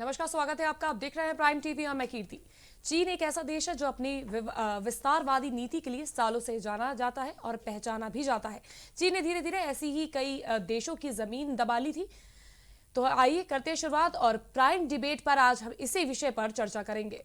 नमस्कार, स्वागत है आपका। आप देख रहे हैं प्राइम टीवी और मैं कीर्ति। चीन एक ऐसा देश है जो अपनी विस्तारवादी नीति के लिए सालों से जाना जाता है और पहचाना भी जाता है। चीन ने धीरे धीरे ऐसी ही कई देशों की जमीन दबा ली थी। तो आइए करते हैं शुरुआत और प्राइम डिबेट पर आज हम इसी विषय पर चर्चा करेंगे।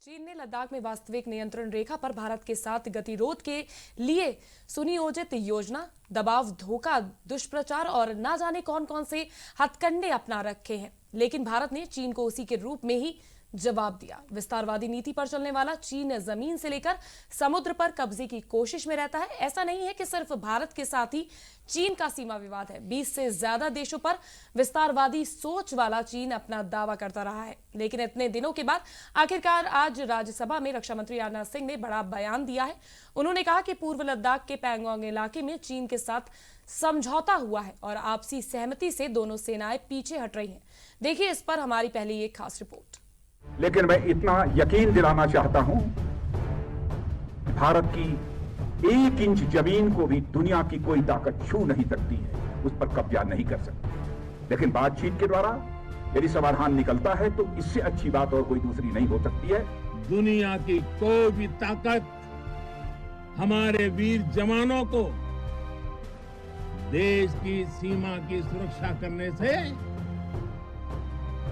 चीन ने लद्दाख में वास्तविक नियंत्रण रेखा पर भारत के साथ गतिरोध के लिए सुनियोजित योजना, दबाव, धोखा, दुष्प्रचार और ना जाने कौन कौन से हथकंडे अपना रखे हैं, लेकिन भारत ने चीन को उसी के रूप में ही जवाब दिया। विस्तारवादी नीति पर चलने वाला चीन जमीन से लेकर समुद्र पर कब्जे की कोशिश में रहता है। ऐसा नहीं है कि सिर्फ भारत के साथ ही चीन का सीमा विवाद है। 20 से ज्यादा देशों पर विस्तारवादी सोच वाला चीन अपना दावा करता रहा है, लेकिन इतने दिनों के बाद आखिरकार आज राज्यसभा में रक्षा मंत्री राजनाथ सिंह ने बड़ा बयान दिया है। उन्होंने कहा कि पूर्व लद्दाख के पैंगोंग इलाके में चीन के साथ समझौता हुआ है और आपसी सहमति से दोनों सेनाएं पीछे हट रही हैं। देखिए इस पर हमारी पहली एक खास रिपोर्ट। लेकिन मैं इतना यकीन दिलाना चाहता हूं, भारत की 1 इंच जमीन को भी दुनिया की कोई ताकत छू नहीं सकती है, उस पर कब्जा नहीं कर सकती। लेकिन बातचीत के द्वारा यदि समाधान निकलता है तो इससे अच्छी बात और कोई दूसरी नहीं हो सकती है। दुनिया की कोई भी ताकत हमारे वीर जवानों को देश की सीमा की सुरक्षा करने से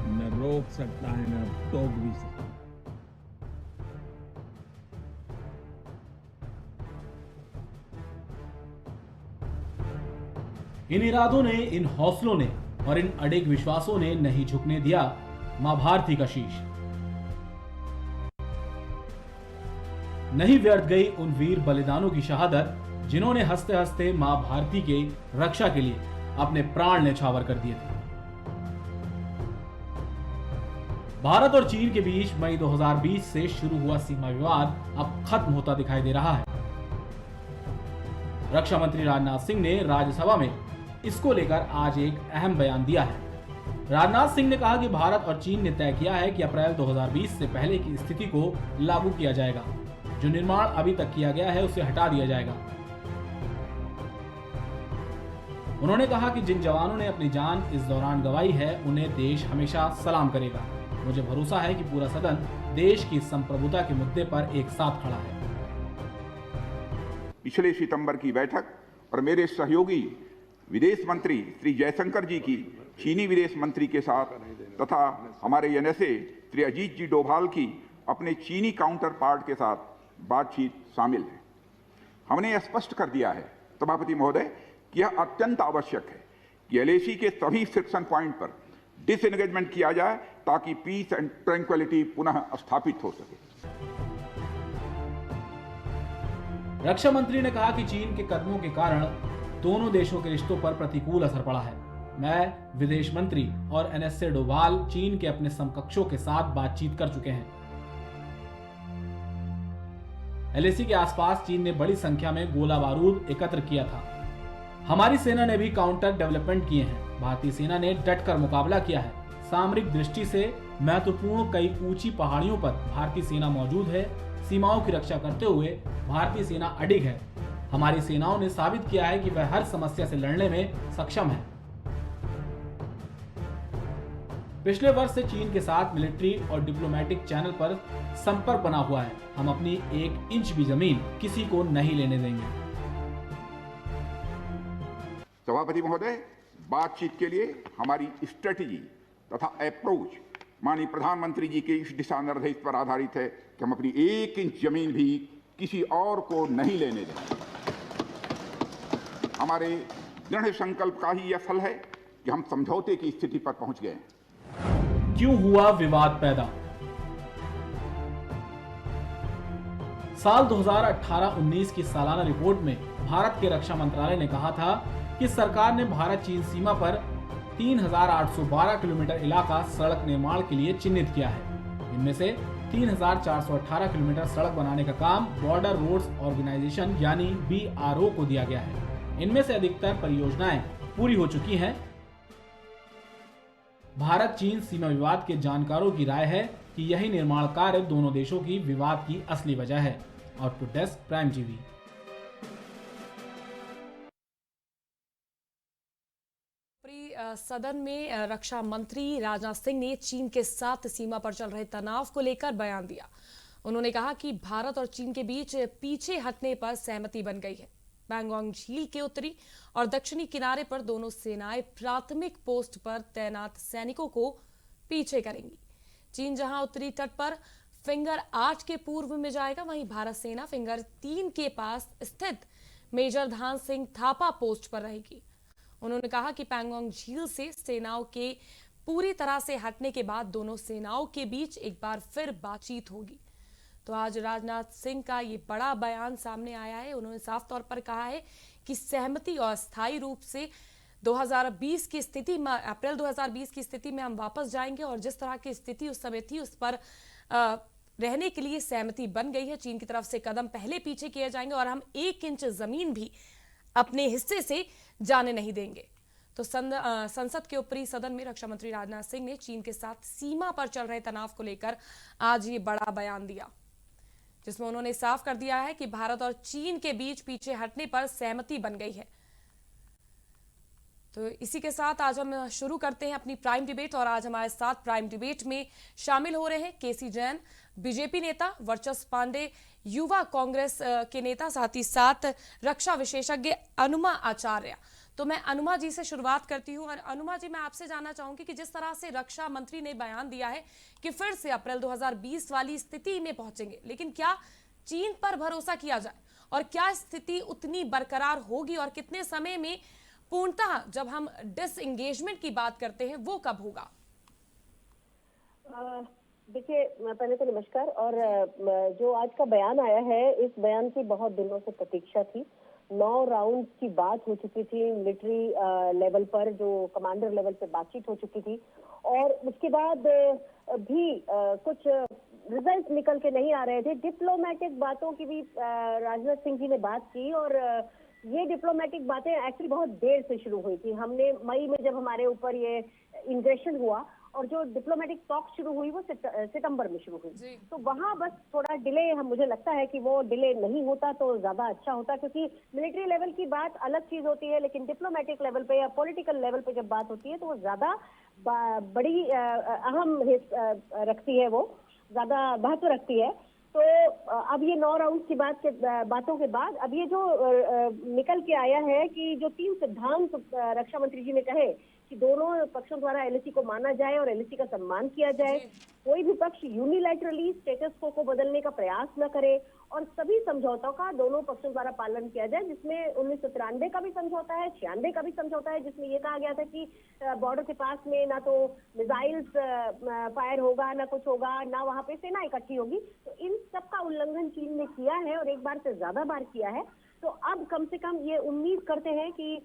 न रोक सकता है न टोक भी सकता है। इन इरादों ने, इन हौसलों ने और इन अडिग विश्वासों ने नहीं झुकने दिया मां भारती का शीश। नहीं व्यर्थ गई उन वीर बलिदानों की शहादत जिन्होंने हंसते हंसते मां भारती के रक्षा के लिए अपने प्राण न्यौछावर कर दिए थे। भारत और चीन के बीच मई 2020 से शुरू हुआ सीमा विवाद अब खत्म होता दिखाई दे रहा है। रक्षा मंत्री राजनाथ सिंह ने राज्यसभा में इसको लेकर आज एक अहम बयान दिया है। राजनाथ सिंह ने कहा कि भारत और चीन ने तय किया है कि अप्रैल 2020 से पहले की स्थिति को लागू किया जाएगा। जो निर्माण अभी तक किया गया है उसे हटा दिया जाएगा। उन्होंने कहा कि जिन जवानों ने अपनी जान इस दौरान गंवाई है उन्हें देश हमेशा सलाम करेगा। मुझे भरोसा है कि पूरा सदन देश की संप्रभुता के मुद्दे पर एक साथ खड़ा है। पिछले सितंबर की बैठक और मेरे सहयोगी विदेश मंत्री श्री जयशंकर जी की चीनी विदेश मंत्री के साथ तथा हमारे एनएसए श्री अजीत जी डोभाल की अपने चीनी काउंटर पार्ट के साथ बातचीत शामिल है। हमने यह स्पष्ट कर दिया है सभापति महोदय कि यह अत्यंत आवश्यक है कि एलएसी के सभी फ्रिक्शन पॉइंट पर डिसएंगेजमेंट किया जाए ताकि पीस एंड ट्रैंक्विलिटी पुनः स्थापित हो सके। रक्षा मंत्री ने कहा कि चीन के कदमों के कारण दोनों देशों के रिश्तों पर प्रतिकूल असर पड़ा है। मैं, विदेश मंत्री और एनएसए डोभाल चीन के अपने समकक्षों के साथ बातचीत कर चुके हैं। एलएसी के आसपास चीन ने बड़ी संख्या में गोला बारूद एकत्र किया था। हमारी सेना ने भी काउंटर डेवलपमेंट किए हैं। भारतीय सेना ने डटकर मुकाबला किया है। सामरिक दृष्टि से महत्वपूर्ण कई ऊंची पहाड़ियों पर भारतीय सेना मौजूद है। सीमाओं की रक्षा करते हुए भारतीय सेना अडिग है। हमारी सेनाओं ने साबित किया है कि वह हर समस्या से लड़ने में सक्षम है। पिछले वर्ष से चीन के साथ मिलिट्री और डिप्लोमेटिक चैनल पर संपर्क बना हुआ है। हम अपनी 1 इंच भी जमीन किसी को नहीं लेने देंगे। सभापति महोदय, बातचीत के लिए हमारी स्ट्रेटेजी तथा अप्रोच माननीय प्रधानमंत्री जी के इस दिशा निर्देश पर आधारित है कि हम अपनी 1 इंच जमीन भी किसी और को नहीं लेने देंगे। हमारे दृढ़ संकल्प का ही यह फल है कि हम समझौते की स्थिति पर पहुंच गए। क्यों हुआ विवाद पैदा? साल 2018-19 की सालाना रिपोर्ट में भारत के रक्षा मंत्रालय ने कहा था कि सरकार ने भारत चीन सीमा पर 3812 किलोमीटर इलाका सड़क निर्माण के लिए चिन्हित किया है। इनमें से 3418 किलोमीटर सड़क बनाने का काम बॉर्डर रोड्स ऑर्गेनाइजेशन यानी BRO को दिया गया है। इनमें से अधिकतर परियोजनाएं पूरी हो चुकी हैं। भारत चीन सीमा विवाद के जानकारों की राय है कि यही निर्माण कार्य दोनों देशों की विवाद की असली वजह है। Output desk, prime TV. सदन में रक्षा मंत्री राजनाथ सिंह ने चीन के साथ सीमा पर चल रहे तनाव को लेकर बयान दिया। उन्होंने कहा कि भारत और चीन के बीच पीछे हटने पर सहमति बन गई है। पैंगोंग झील के उत्तरी और दक्षिणी किनारे पर दोनों सेनाएं प्राथमिक पोस्ट पर तैनात सैनिकों को पीछे करेंगी। चीन जहां उत्तरी तट पर फिंगर 8 के पूर्व में जाएगा, वहीं भारत सेना फिंगर 3 के पास स्थित मेजर ध्यान सिंह थापा पोस्ट पर रहेगी। उन्होंने कहा कि पैंगोंग झील से सेनाओं के पूरी तरह से हटने के बाद दोनों सेनाओं के बीच एक बार फिर बातचीत होगी। तो आज राजनाथ सिंह का ये बड़ा बयान सामने आया है। उन्होंने साफ तौर पर कहा है कि सहमति और स्थायी रूप से 2020 की स्थिति में, अप्रैल 2020 की स्थिति में हम वापस जाएंगे और जिस तरह की स्थिति उस समय थी उस पर रहने के लिए सहमति बन गई है। चीन की तरफ से कदम पहले पीछे किए जाएंगे और हम 1 इंच जमीन भी अपने हिस्से से जाने नहीं देंगे। तो संसद के ऊपरी सदन में रक्षा मंत्री राजनाथ सिंह ने चीन के साथ सीमा पर चल रहे तनाव को लेकर आज ये बड़ा बयान दिया, जिसमें उन्होंने साफ कर दिया है कि भारत और चीन के बीच पीछे हटने पर सहमति बन गई है। तो इसी के साथ आज हम शुरू करते हैं अपनी प्राइम डिबेट और आज हमारे साथ प्राइम डिबेट में शामिल हो रहे हैं केसी जैन, बीजेपी नेता, वर्चस्व पांडे, युवा कांग्रेस के नेता, साथ ही साथ रक्षा विशेषज्ञ अनुमा आचार्य। तो मैं अनुमा जी से शुरुआत करती हूं और अनुमा जी, मैं आपसे जानना चाहूंगी कि जिस तरह से रक्षा मंत्री ने बयान दिया है कि फिर से अप्रैल 2020 वाली स्थिति में पहुंचेंगे, लेकिन क्या चीन पर भरोसा किया जाए और क्या स्थिति उतनी बरकरार होगी और कितने समय में पूर्णतः, जब हम डिसएंगेजमेंट की बात करते हैं, वो कब होगा? देखिए, पहले तो नमस्कार। और जो आज का बयान आया है, इस बयान की बहुत दिनों से प्रतीक्षा थी। 9 राउंड की बात हो चुकी थी मिलिट्री लेवल पर, जो कमांडर लेवल पे बातचीत हो चुकी थी और उसके बाद भी कुछ रिजल्ट निकल के नहीं आ रहे थे। डिप्लोमेटिक बातों की भी राजनाथ सिंह जी ने बात की और ये डिप्लोमेटिक बातें एक्चुअली बहुत देर से शुरू हुई थी। हमने मई में जब हमारे ऊपर ये इन्वेशन हुआ और जो डिप्लोमेटिक टॉक शुरू हुई वो सितंबर में शुरू हुई, तो वहां बस थोड़ा डिले, मुझे लगता है कि वो डिले नहीं होता तो ज्यादा अच्छा होता, क्योंकि मिलिट्री लेवल की बात अलग चीज होती है, लेकिन डिप्लोमेटिक लेवल पे या पॉलिटिकल लेवल पे जब बात होती है तो वो ज्यादा बड़ी अहम रखती है, वो ज्यादा महत्व रखती है। तो अब ये 9 राउंड की बातों के बाद अब ये जो निकल के आया है कि जो 3 सिद्धांत रक्षा मंत्री जी ने कहे कि दोनों पक्षों द्वारा एलएसी को माना जाए और एलएसी का सम्मान किया जाए, कोई भी पक्ष यूनिलैटरली स्टेटस को बदलने का प्रयास न करे और सभी समझौतों का दोनों पक्षों द्वारा पालन किया जाए, जिसमें 1993 का भी समझौता है, 96 का भी समझौता है, जिसमें ये कहा गया था कि बॉर्डर के पास में ना तो मिसाइल्स फायर होगा, ना कुछ होगा, ना वहां पे सेना इकट्ठी होगी। तो इन सब का उल्लंघन चीन ने किया है और एक बार से ज्यादा बार किया है। तो अब कम से कम ये उम्मीद करते हैं कि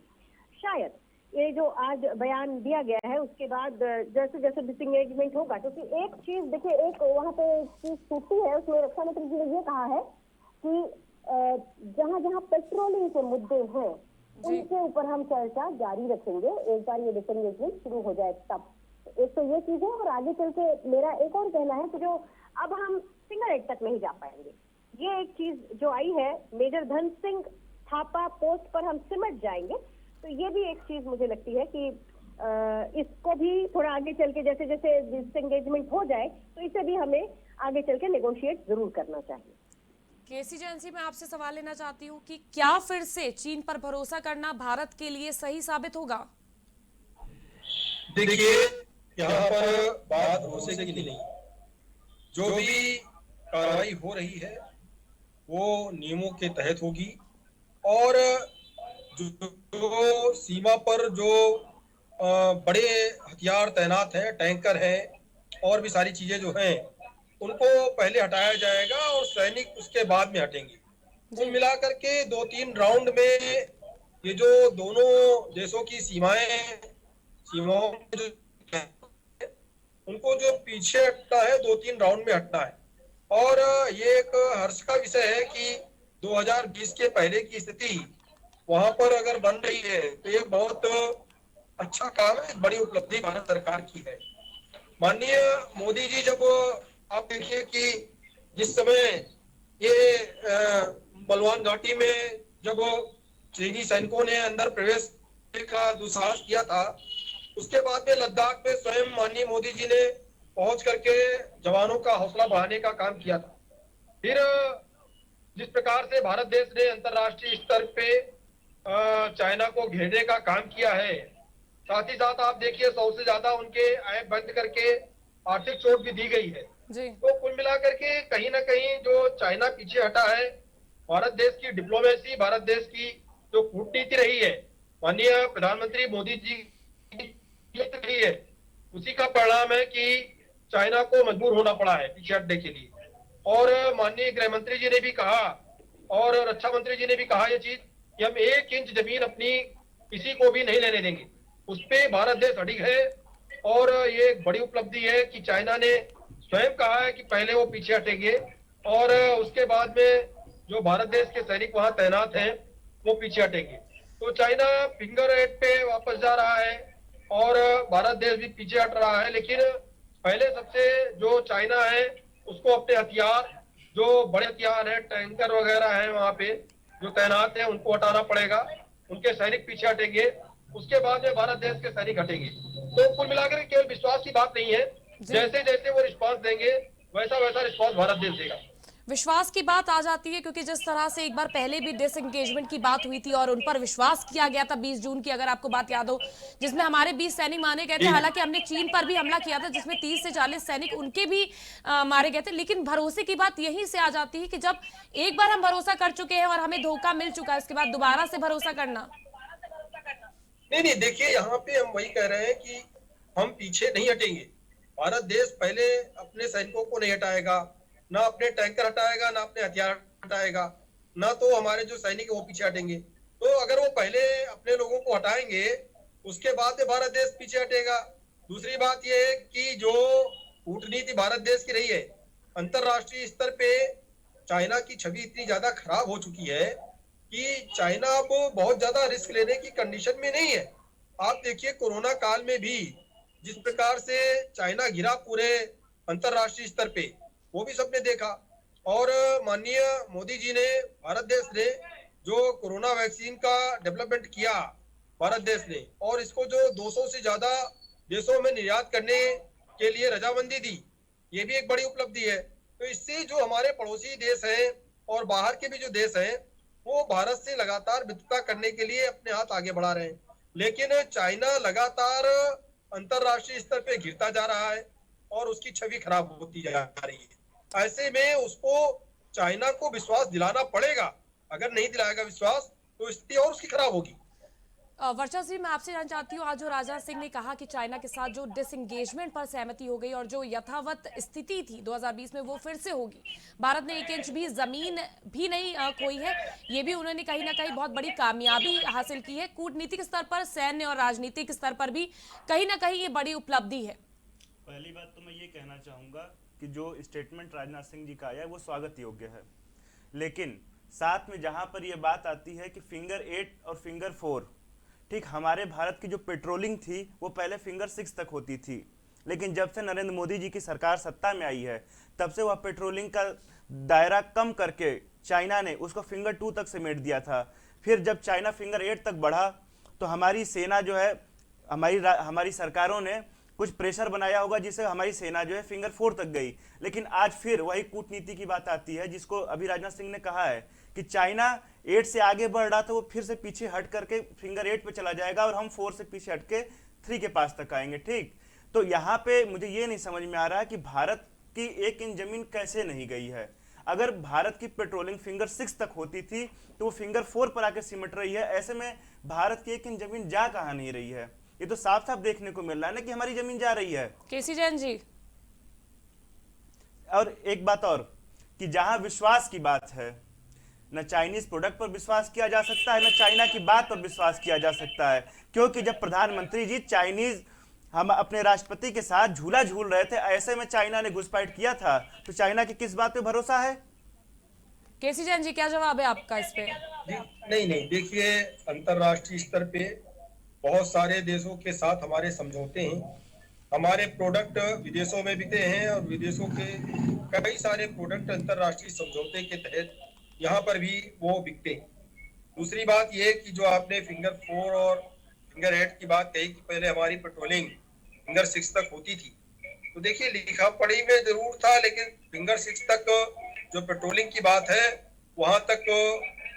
शायद ये जो आज बयान दिया गया है उसके बाद जैसे जैसे डिसएंगेजमेंट होगा, क्योंकि एक चीज देखिए, एक वहाँ पे चीज छूटी है, उसमें रक्षा मंत्री जी ने ये कहा है कि जहाँ जहाँ पेट्रोलिंग के मुद्दे हैं उनके ऊपर हम चर्चा जारी रखेंगे एक बार ये डिसएंगेजमेंट शुरू हो जाए तब। एक तो ये चीज है और आगे चल के मेरा एक और कहना है कि जो अब हम फिंगर 8 तक नहीं जा पाएंगे, ये एक चीज जो आई है, मेजर धन सिंह थापा पोस्ट पर हम सिमट जाएंगे, तो ये भी एक चीज मुझे लगती है कि इसको भी थोड़ा आगे चल के जैसे जैसे डिसएंगेजमेंट हो जाए तो इसे भी हमें आगे चल के नेगोशिएट जरूर करना चाहिए। केसी जैन जी, मैं आपसे सवाल लेना चाहती हूँ कि क्या फिर से चीन पर भरोसा करना भारत के लिए सही साबित होगा? देखिए, यहाँ पर बात भरोसे की नहीं, जो भी कार्रवाई हो रही है वो नियमों के तहत होगी और जो सीमा पर जो बड़े हथियार तैनात हैं, टैंकर हैं और भी सारी चीजें जो हैं, उनको पहले हटाया जाएगा और सैनिक उसके बाद में हटेंगे। कुल मिलाकर के 2-3 राउंड में ये जो दोनों देशों की सीमाओं में जो उनको जो पीछे हटना है, 2-3 राउंड में हटना है। और ये एक हर्ष का विषय है कि 2020 के पहले की स्थिति वहां पर अगर बन रही है तो ये बहुत अच्छा काम है, बड़ी उपलब्धि भारत सरकार की है। माननीय मोदी जी, जब आप देखिए कि जिस समय ये बलवान घाटी में जब चीनी सैनिकों ने अंदर प्रवेश का दुस्साहस किया था, उसके बाद में लद्दाख में स्वयं माननीय मोदी जी ने पहुंच करके जवानों का हौसला बढ़ाने का काम किया था। फिर जिस प्रकार से भारत देश ने अंतर्राष्ट्रीय स्तर पे चाइना को घेरने का काम किया है, साथ ही साथ आप देखिए 100 से ज्यादा उनके ऐप बंद करके आर्थिक चोट भी दी गई है। जी। तो कुल मिलाकर के कहीं ना कहीं जो चाइना पीछे हटा है, भारत देश की डिप्लोमेसी, भारत देश की जो कूटनीति रही है, माननीय प्रधानमंत्री मोदी जी की रही है, उसी का परिणाम है कि चाइना को मजबूर होना पड़ा है पीछे हटने के लिए। और माननीय गृह मंत्री जी ने भी कहा और रक्षा मंत्री जी ने भी कहा ये चीज कि हम 1 इंच जमीन अपनी किसी को भी नहीं लेने देंगे। उस पे भारत देश अडिग है और ये एक बड़ी उपलब्धि है कि चाइना ने स्वयं कहा है कि पहले वो पीछे हटेंगे और उसके बाद में जो भारत देश के सैनिक वहां तैनात हैं वो पीछे हटेंगे। तो चाइना फिंगर एट पे वापस जा रहा है और भारत देश भी पीछे हट रहा है। लेकिन पहले सबसे जो चाइना है उसको अपने हथियार, जो बड़े हथियार है, टैंकर वगैरह है वहां पे जो तैनात है, उनको हटाना पड़ेगा। उनके सैनिक पीछे हटेंगे, उसके बाद में भारत देश के सैनिक हटेंगे। तो कुल मिलाकर केवल विश्वास की बात नहीं है, जैसे जैसे वो रिस्पांस देंगे वैसा वैसा रिस्पांस भारत देश देगा। विश्वास की बात आ जाती है क्योंकि जिस तरह से एक बार पहले भी डिसएंगेजमेंट की बात हुई थी और उन पर विश्वास किया गया था 20 जून की, अगर आपको बात याद हो, जिसमें हमारे 20 सैनिक मारे गए थे। हालांकि हमने चीन पर भी हमला किया था जिसमें 30 से 40 सैनिक उनके भी मारे गए थे। लेकिन भरोसे की बात यहीं से आ जाती है कि जब एक बार हम भरोसा कर चुके हैं और हमें धोखा मिल चुका है, उसके बाद दोबारा से भरोसा करना। नहीं, देखिए यहाँ पे हम वही कह रहे हैं कि हम पीछे नहीं हटेंगे। भारत देश पहले अपने सैनिकों को नहीं हटाएगा, ना अपने टैंकर हटाएगा, ना अपने हथियार हटाएगा, ना तो हमारे जो सैनिक है वो पीछे हटेंगे। तो अगर वो पहले अपने लोगों को हटाएंगे उसके बाद में भारत देश पीछे हटेगा। दूसरी बात यह है कि जो कूटनीति भारत देश की रही है, अंतरराष्ट्रीय स्तर पे चाइना की छवि इतनी ज्यादा खराब हो चुकी है कि चाइना अब बहुत ज्यादा रिस्क लेने की कंडीशन में नहीं है। आप देखिए कोरोना काल में भी जिस प्रकार से चाइना गिरा पूरे अंतरराष्ट्रीय स्तर पे, वो भी सबने देखा। और माननीय मोदी जी ने, भारत देश ने जो कोरोना वैक्सीन का डेवलपमेंट किया भारत देश ने, और इसको जो 200 से ज्यादा देशों में निर्यात करने के लिए रजामंदी दी, ये भी एक बड़ी उपलब्धि है। तो इससे जो हमारे पड़ोसी देश हैं और बाहर के भी जो देश हैं वो भारत से लगातार मित्रता करने के लिए अपने हाथ आगे बढ़ा रहे हैं। लेकिन चाइना लगातार अंतरराष्ट्रीय स्तर पे गिरता जा रहा है और उसकी छवि खराब होती जा रही है। ऐसे में उसको चाइना को विश्वास दिलाना पड़ेगा। अगर नहीं दिलाएगा विश्वास तो स्थिति और उसकी खराब होगी। वर्चा जी, मैं आपसे जानना चाहती हूँ, आज जो राजनाथ सिंह ने कहा कि चाइना के साथ जो डिसएंगेजमेंट पर सहमति हो गई और जो यथावत स्थिति थी 2020 में वो फिर से होगी, भारत ने 1 इंच भी जमीन भी नहीं खोई है, ये भी उन्होंने कहीं ना कहीं बहुत बड़ी कामयाबी हासिल की है। कूटनीतिक स्तर पर, सैन्य और राजनीतिक स्तर पर भी कहीं ना कहीं ये बड़ी उपलब्धि है। पहली बात तो मैं ये कहना चाहूँगा कि जो स्टेटमेंट राजनाथ सिंह जी का आया है वो स्वागत योग्य है, लेकिन साथ में जहाँ पर ये बात आती है कि फिंगर 8 और फिंगर 4, ठीक, हमारे भारत की जो पेट्रोलिंग थी वो पहले फिंगर 6 तक होती थी, लेकिन जब से नरेंद्र मोदी जी की सरकार सत्ता में आई है तब से वह पेट्रोलिंग का दायरा कम करके चाइना ने उसको फिंगर 2 तक समेट दिया था। फिर जब चाइना फिंगर 8 तक बढ़ा तो हमारी सेना जो है, हमारी सरकारों ने कुछ प्रेशर बनाया होगा जिससे हमारी सेना जो है फिंगर 4 तक गई। लेकिन आज फिर वही कूटनीति की बात आती है जिसको अभी राजनाथ सिंह ने कहा है कि चाइना 8 से आगे बढ़ रहा था, वो फिर से पीछे हट करके फिंगर 8 पे चला जाएगा और हम 4 से पीछे हट के 3 के पास तक आएंगे। ठीक, तो यहाँ पे मुझे ये नहीं समझ में आ रहा है कि भारत की 1 इंच जमीन कैसे नहीं गई है। अगर भारत की पेट्रोलिंग फिंगर 6 तक होती थी तो वो फिंगर 4 पर आके सिमट रही है। ऐसे में भारत की 1 इंच जमीन जा कहाँ नहीं रही है, ये तो साफ साफ देखने को मिल रहा है ना कि हमारी जमीन जा रही है। केसी जैन जी, और एक बात और कि जहां विश्वास की बात है, न चाइनीज प्रोडक्ट पर विश्वास किया जा सकता है, न चाइना की बात पर विश्वास किया जा सकता है, क्योंकि जब प्रधानमंत्री जी चाइनीज हम अपने राष्ट्रपति के साथ झूला झूल रहे थे, ऐसे में चाइना ने घुसपैठ किया था, तो चाइना की किस बात पे भरोसा है? केसी जैन जी, क्या जवाब है आपका इस पे? नहीं, देखिए अंतरराष्ट्रीय स्तर पे बहुत सारे देशों के साथ हमारे समझौते हैं हमारे प्रोडक्ट विदेशों में बिकते हैं और विदेशों के कई सारे प्रोडक्ट अंतर्राष्ट्रीय समझौते के तहत यहाँ पर भी वो बिकते हैं। दूसरी बात ये कि जो आपने फिंगर 4 और फिंगर 8 की बात कही कि पहले हमारी पेट्रोलिंग फिंगर 6 तक होती थी, तो देखिए लिखा पढ़ी में जरूर था, लेकिन फिंगर 6 तक जो पेट्रोलिंग की बात है वहां तक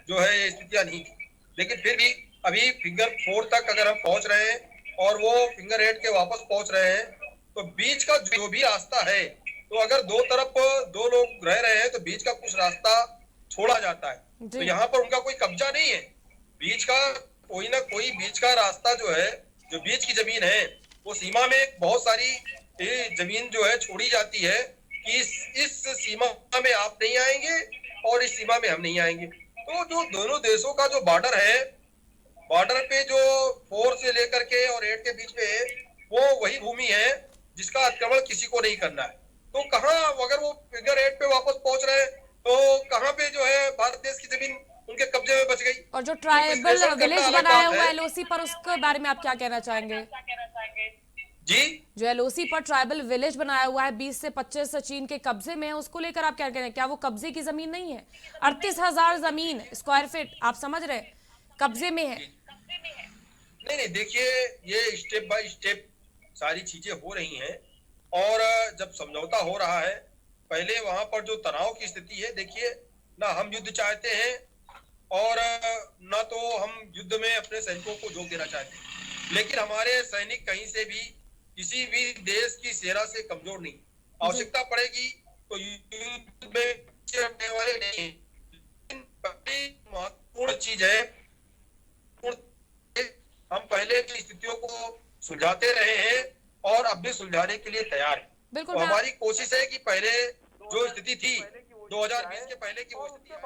जो है ये स्थितियां नहीं थी। लेकिन फिर भी अभी फिंगर 4 तक अगर हम पहुंच रहे हैं और वो फिंगर 8 के वापस पहुंच रहे हैं, तो बीच का जो भी रास्ता है, तो अगर दो तरफ दो लोग रह रहे हैं तो बीच का कुछ रास्ता छोड़ा जाता है। तो यहाँ पर उनका कोई कब्जा नहीं है, बीच का कोई ना कोई बीच का रास्ता जो है, जो बीच की जमीन है, वो सीमा में बहुत सारी जमीन जो है छोड़ी जाती है कि इस सीमा में आप नहीं आएंगे और इस सीमा में हम नहीं आएंगे। तो जो दोनों देशों का जो बॉर्डर है, बॉर्डर पे जो 4 से लेकर के और 8 के बीच में है, वो वही भूमि है जिसका अतिक्रमण किसी को नहीं करना है। तो कहाँ अगर वो फिगर 8 पे वापस पहुंच रहे हैं, तो कहाँ पे जो है भारत देश की जमीन उनके कब्जे में बच गई। और जो ट्राइबल विलेज बनाया हुआ है एलओसी पर, उसके बारे में आप क्या कहना चाहेंगे? जी, जो एलओसी पर ट्राइबल विलेज बनाया हुआ है 20 से 25 चीन के कब्जे में है, उसको लेकर आप क्या कह रहे हैं? क्या वो कब्जे की जमीन नहीं है? 38,000 जमीन स्क्वायर फीट, आप समझ रहे हैं, कब्जे में है। नहीं देखिए, ये स्टेप बाय स्टेप सारी चीजें हो रही हैं और जब समझौता हो रहा है, पहले वहां पर जो तनाव की स्थिति है, देखिए ना हम युद्ध चाहते हैं और ना तो हम युद्ध में अपने सैनिकों को झोंक देना चाहते हैं, लेकिन हमारे सैनिक कहीं से भी किसी भी देश की सेना से कमजोर नहीं। आवश्यकता पड़ेगी तो युद्ध में पीछे हटने वाले नहीं। लेकिन पहली महत्वपूर्ण चीज है, हम पहले की स्थितियों को सुलझाते रहे हैं और अब भी सुलझाने के लिए तैयार हैं। तो हमारी कोशिश है कि पहले जो स्थिति थी 2020 के पहले की वो स्थिति है,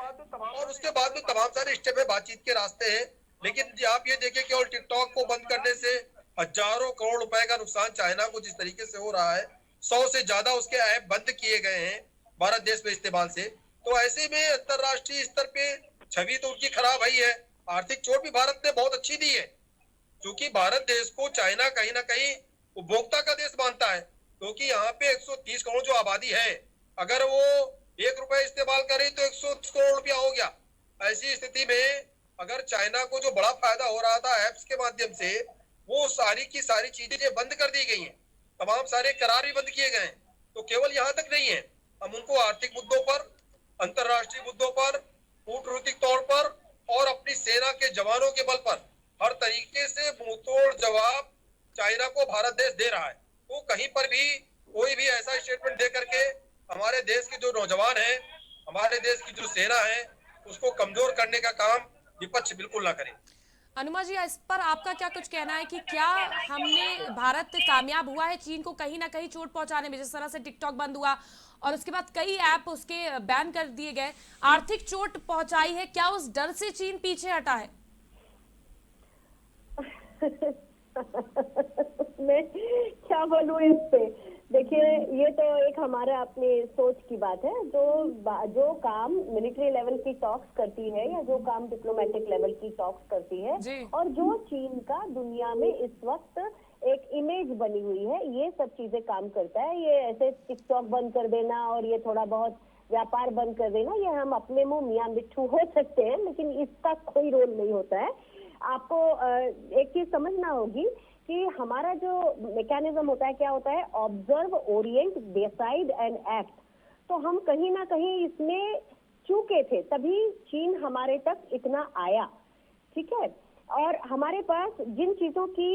और उसके बाद में तमाम सारे स्टेप है, बातचीत के रास्ते हैं। लेकिन आप ये देखें कि और टिकटॉक को बंद करने से हजारों करोड़ रुपए का नुकसान चाइना को जिस तरीके से हो रहा है, 100 से ज्यादा उसके ऐप बंद किए गए हैं भारत देश में इस्तेमाल से। तो ऐसे में अंतरराष्ट्रीय स्तर पे छवि तो उनकी खराब ही है। आर्थिक चोट भी भारत ने बहुत अच्छी दी है, क्योंकि भारत देश को चाइना कहीं ना कहीं उपभोक्ता का देश मानता है, क्योंकि यहाँ पे 130 करोड़ जो आबादी है, अगर वो 1 रुपए इस्तेमाल करे तो 130 करोड़ रुपया हो गया। ऐसी स्थिति में अगर चाइना को जो बड़ा फायदा हो रहा था ऐप्स के माध्यम से, वो सारी की सारी चीजें बंद कर दी गई हैं, तमाम सारे करार भी बंद किए गए हैं। तो केवल यहाँ तक नहीं है, हम उनको आर्थिक मुद्दों पर, अंतरराष्ट्रीय मुद्दों पर, कूटनीतिक तौर पर और अपनी सेना के जवानों के बल पर हर तरीके से मुंहतोड़ जवाब चाइना को भारत देश दे रहा है। तो कहीं पर भी कोई भी ऐसा स्टेटमेंट दे करके हमारे देश के जो नौजवान हैं, हमारे देश की जो सेना है, उसको कमजोर करने का काम विपक्ष बिल्कुल ना करे। अनुमा जी, इस पर आपका क्या कुछ कहना है कि क्या भारत कामयाब हुआ है चीन को कहीं ना कहीं चोट पहुंचाने में? जिस तरह से टिकटॉक बंद हुआ और उसके बाद कई ऐप उसके बैन कर दिए गए, आर्थिक चोट पहुंचाई है, क्या उस डर से चीन पीछे हटा है? मैं क्या बोलूं इस पे? देखिए, ये तो एक हमारे अपने सोच की बात है। जो काम मिलिट्री लेवल की टॉक्स करती है या जो काम डिप्लोमेटिक लेवल की टॉक्स करती है, और जो चीन का दुनिया में इस वक्त एक इमेज बनी हुई है, ये सब चीजें काम करता है। ये ऐसे टिकटॉक बंद कर देना और ये थोड़ा बहुत व्यापार बंद कर देना, ये हम अपने मुंह मियां मिट्ठू हो सकते हैं, लेकिन इसका कोई रोल नहीं होता है। आपको एक चीज समझना होगी कि हमारा जो मैकेनिज्म होता है, क्या होता है, observe, Orient, decide and act. तो हम कहीं ना कहीं इसमें चूके थे, तभी चीन हमारे तक इतना आया, ठीक है। और हमारे पास जिन चीजों की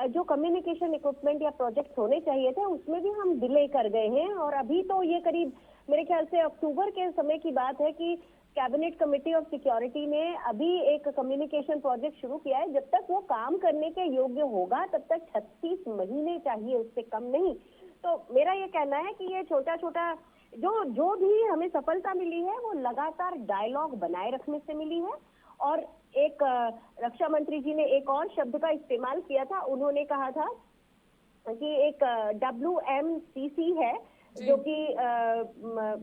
जो कम्युनिकेशन इक्विपमेंट या प्रोजेक्ट होने चाहिए थे, उसमें भी हम डिले कर गए हैं। और अभी तो ये करीब मेरे ख्याल से अक्टूबर के समय की बात है कि कैबिनेट कमेटी ऑफ सिक्योरिटी ने अभी एक कम्युनिकेशन प्रोजेक्ट शुरू किया है। जब तक वो काम करने के योग्य होगा तब तक 36 महीने चाहिए, उससे कम नहीं। तो मेरा ये कहना है कि ये छोटा छोटा जो भी हमें सफलता मिली है, वो लगातार डायलॉग बनाए रखने से मिली है। और एक रक्षा मंत्री जी ने एक और शब्द का इस्तेमाल किया था, उन्होंने कहा था कि एक WMCC है, जो कि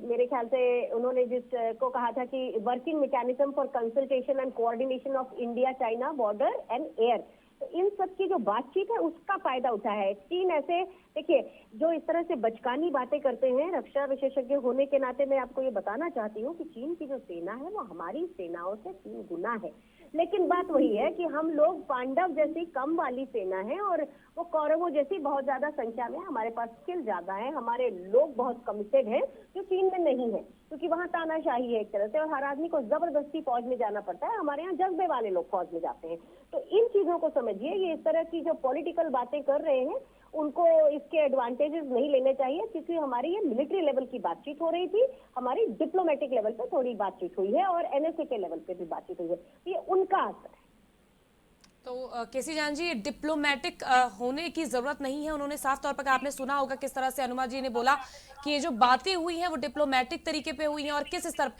मेरे ख्याल से उन्होंने जिसको कहा था कि working mechanism for consultation and coordination of India China border and air, तो इन सब की जो बातचीत है उसका फायदा उठाया है चीन। ऐसे देखिए, जो इस तरह से बचकानी बातें करते हैं, रक्षा विशेषज्ञ होने के नाते मैं आपको ये बताना चाहती हूँ कि चीन की जो सेना है वो हमारी सेनाओं से 3 गुना है। लेकिन बात वही है कि हम लोग पांडव जैसी कम वाली सेना है और वो कौरवों जैसी बहुत ज्यादा संख्या में, हमारे पास स्किल ज्यादा है, हमारे लोग बहुत कमिटेड हैं, जो चीन में नहीं है, क्योंकि वहाँ तानाशाही है एक तरह से और हर आदमी को जबरदस्ती फौज में जाना पड़ता है। हमारे यहाँ जज्बे वाले लोग फौज में जाते हैं। तो इन चीजों को समझिए, ये इस तरह की जो पॉलिटिकल बातें कर रहे हैं उनको इसके एडवांटेजेस नहीं लेने चाहिए, क्योंकि हमारी ये मिलिट्री लेवल की बातचीत हो रही थी, हमारी डिप्लोमेटिक लेवल पे थोड़ी बातचीत हुई है और एनएसए के लेवल पे भी बातचीत हुई है। ये उनका असर है। तो केसी जान जी, डिप्लोमेटिक होने की जरूरत नहीं है। उन्होंने साफ तौर पर कहा, आपने सुना होगा किस तरह से अनुमा जी ने बोला कि ये जो बातें हुई हैं वो डिप्लोमेटिक तरीके पे हुई हैं और किस स्तर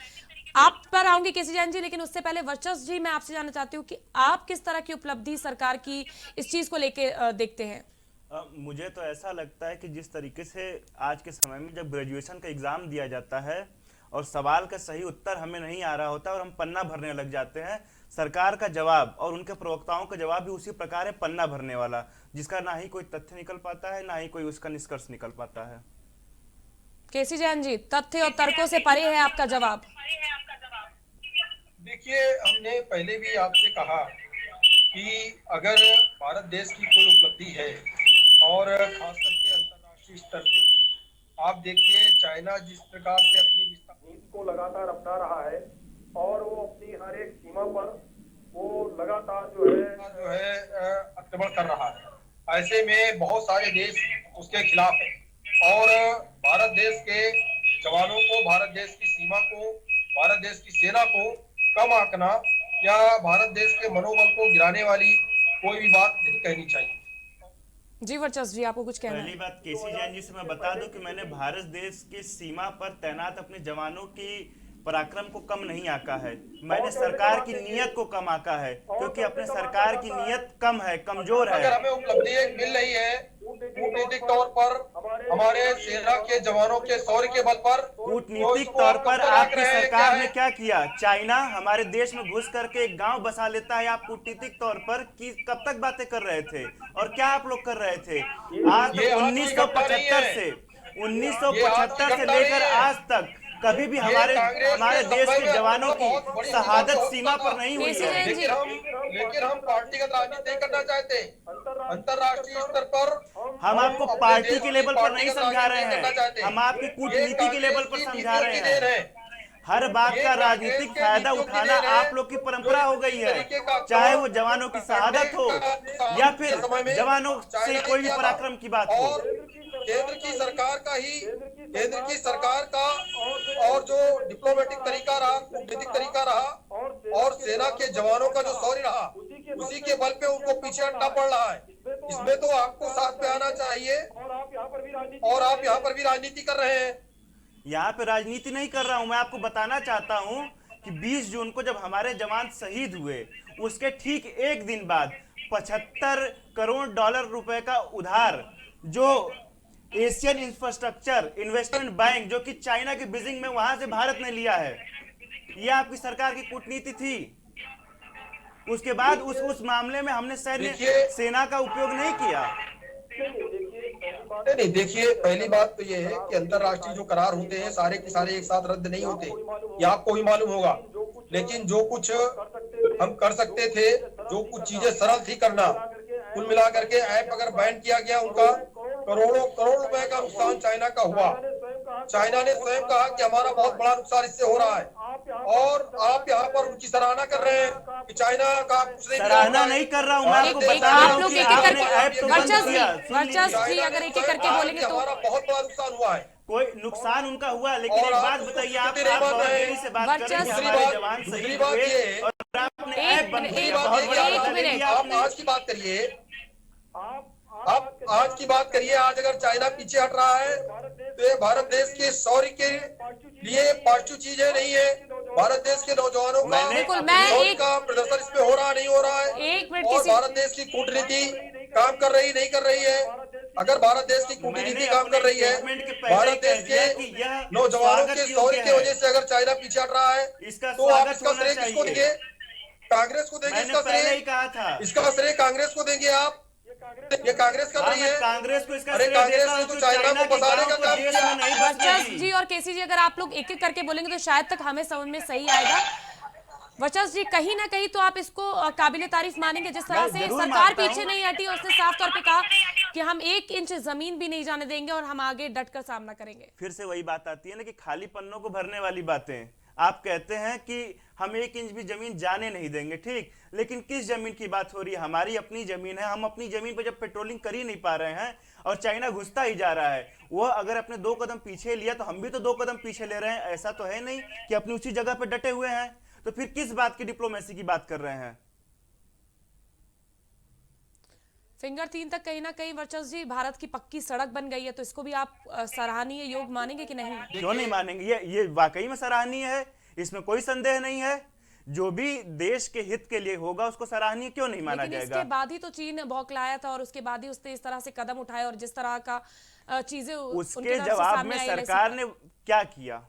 आप पर आऊंगी केसी जान जी, लेकिन उससे पहले वर्चस्व जी मैं आपसे जानना चाहती हूँ कि आप किस तरह की उपलब्धि सरकार की इस चीज को लेके देखते हैं। मुझे तो ऐसा लगता है कि जिस तरीके से आज के समय में जब ग्रेजुएशन का एग्जाम दिया जाता है और सवाल का सही उत्तर हमें नहीं आ रहा होता और हम पन्ना भरने लग जाते हैं, सरकार का जवाब और उनके प्रवक्ताओं का जवाब भी उसी प्रकार है, पन्ना भरने वाला, जिसका ना ही कोई तथ्य निकल पाता है, ना ही कोई उसका निष्कर्ष निकल पाता है। केसी जैन जी, तथ्य और तर्कों से परे है आपका जवाब। देखिए, हमने पहले भी आपसे कहा कि अगर भारत देश की कोई उपलब्धि है और खास करके अंतर्राष्ट्रीय स्तर पे, आप देखिए चाइना जिस प्रकार से अपनी नीति को लगातार अपना रहा है और वो अपनी हर एक सीमा पर वो लगातार जो है आक्रमण कर रहा है। ऐसे में बहुत सारे देश उसके खिलाफ है और भारत देश के जवानों को, भारत देश की सीमा को, भारत देश की सेना को कम आंकना या भारत देश के मनोबल को गिराने वाली कोई भी बात नहीं कहनी चाहिए। जी वर्चस्व जी, आपको कुछ कहना है? पहली बात केसी जैन जी से मैं बता दूं कि मैंने भारत देश की सीमा पर तैनात अपने जवानों की पराक्रम को कम नहीं आंका है, मैंने सरकार की नीयत को कम आंका है, क्योंकि अपने सरकार की नीयत कम है, कमजोर है। अगर हमें उपलब्धि मिल रही है कूटनीतिक तौर पर, हमारे सेना के जवानों के शौर्य के बल पर, कूटनीतिक तौर पर आपकी सरकार ने क्या किया? चाइना हमारे देश में घुस करके एक गांव बसा लेता है, आप कूटनीतिक तौर पर कि कब तक बातें कर रहे थे और क्या आप लोग कर रहे थे? आज 1975 से लेकर आज तक कभी भी हमारे देश के जवानों की शहादत सीमा पर नहीं हुई है। लेकिन हम पार्टीगत राजनीति नहीं करना चाहते। अंतर्राष्ट्रीय स्तर पर हम आपको पार्टी के लेवल पर नहीं समझा रहे हैं, हम आपकी कूटनीति के लेवल पर समझा रहे हैं। हर बात का राजनीतिक फायदा उठाना आप लोग की परंपरा हो गई है, चाहे वो जवानों की शहादत हो या फिर जवानों से कोई भी पराक्रम की बात हो। केंद्र की सरकार का और जो डिप्लोमेटिक तरीका रहा, कूटनीतिक तरीका रहा और सेना के जवानों का जो शौर्य रहा, उसी के बल पे उनको पीछे हटना पड़ रहा है। इसमें तो आपको साथ में आना चाहिए और आप यहाँ पर भी राजनीति कर रहे हैं। यहाँ पे राजनीति नहीं कर रहा हूं, मैं आपको बताना चाहता हूं कि 20 जून को जब हमारे जवान शहीद हुए, उसके ठीक एक दिन बाद 75 करोड़ डॉलर रुपए का उधार जो एशियन इंफ्रास्ट्रक्चर इन्वेस्टमेंट बैंक, जो कि चाइना की बीजिंग में, वहां से भारत ने लिया है। यह आपकी सरकार की कूटनीति थी। उसके बाद उस मामले में हमने सेना का उपयोग नहीं किया। नहीं, देखिए, पहली बात तो ये है कि अंतर्राष्ट्रीय जो करार होते हैं सारे के सारे एक साथ रद्द नहीं होते, ये आपको ही मालूम होगा। लेकिन जो कुछ हम कर सकते थे, जो कुछ चीजें सरल थी करना, कुल मिलाकर के ऐप अगर बैन किया गया, उनका करोड़ों करोड़ रुपए का नुकसान चाइना का हुआ। चाइना ने स्वयं कहा कि हमारा बहुत बड़ा नुकसान इससे हो रहा है और आप यहाँ पर उनकी सराहना कर रहे हैं कि चाइना का कुछ नहीं। सराहना नहीं कर रहा हूँ, मैं आपको बता रहा हूँ कि आपने ऐप तो बंद किया। अगर एक एक करके बोलेंगे तो हमारा बहुत बड़ा नुकसान हुआ है। कोई नुकसान उनका हुआ, लेकिन एक बात बताइए, आप बहुत देरी से बात कर रहे हैं, हमारे जवान शहीद हुए और आपने ऐप बंद किया। आप आज की बात करिए, आप आज की बात करिए। आज अगर चाइना पीछे हट रहा है तो ये भारत देश के शौर्य के लिए पांचू चीजें नहीं है। भारत देश के नौजवानों का प्रदर्शन इसमें हो रहा नहीं हो रहा है और भारत देश की कूटनीति काम कर रही नहीं कर रही है। अगर भारत देश की कूटनीति काम कर रही है, भारत देश के नौजवानों के शौर्य की वजह से अगर चाइना पीछे हट रहा है तो आप इसका श्रेय किसको देंगे? कांग्रेस को देंगे, मैंने इसका पहले ही श्रेय, कहा था। इसका श्रेय कांग्रेस को देंगे आप? ये कांग्रेस कर रही है। कांग्रेस को इसका अरे श्रेय कांग्रेस देता ने हूं तो जो चाइना को के बसाने गांव का को काम देश किया। में नहीं वर्चस्व बसने जी दी। और केसी जी, अगर आप लोग एक एक करके बोलेंगे तो शायद तक हमें समझ में सही आएगा। वर्चस्व जी, कहीं ना कहीं तो आप इसको काबिले तारीफ मानेंगे, जिस तरह मैं से जरूर सरकार मानता पीछे हूं। नहीं हटी और उसने साफ तौर पे कहा कि हम 1 इंच जमीन भी नहीं जाने देंगे और हम आगे डटकर सामना करेंगे। फिर से वही बात आती है ना कि खाली पन्नों को भरने वाली बातें। आप कहते हैं कि हम 1 इंच भी जमीन जाने नहीं देंगे, ठीक, लेकिन किस जमीन की बात हो रही है? हमारी अपनी जमीन है, हम अपनी जमीन पर जब पेट्रोलिंग कर ही नहीं पा रहे हैं और चाइना घुसता ही जा रहा है, वह अगर अपने 2 कदम पीछे लिया तो हम भी तो 2 कदम पीछे ले रहे हैं। ऐसा तो है नहीं कि अपनी उसी जगह पर डटे हुए हैं। तो फिर किस बात की डिप्लोमेसी की बात कर रहे हैं? फिंगर 3 तक कहीं ना कहीं वर्चस्व जी भारत की पक्की सड़क बन गई है, तो इसको भी आप सराहनीय योग मानेंगे कि नहीं? क्यों नहीं मानेंगे? ये वाकई में सराहनीय है, इसमें कोई संदेह नहीं है। जो भी देश के हित के लिए होगा उसको सराहनीय क्यों नहीं माना लेकिन जाएगा? इसके बाद ही तो चीन बौखलाया था और उसके बाद ही उसने इस तरह से कदम उठाए और जिस तरह का चीजें उसके जवाब में सरकार ने क्या किया?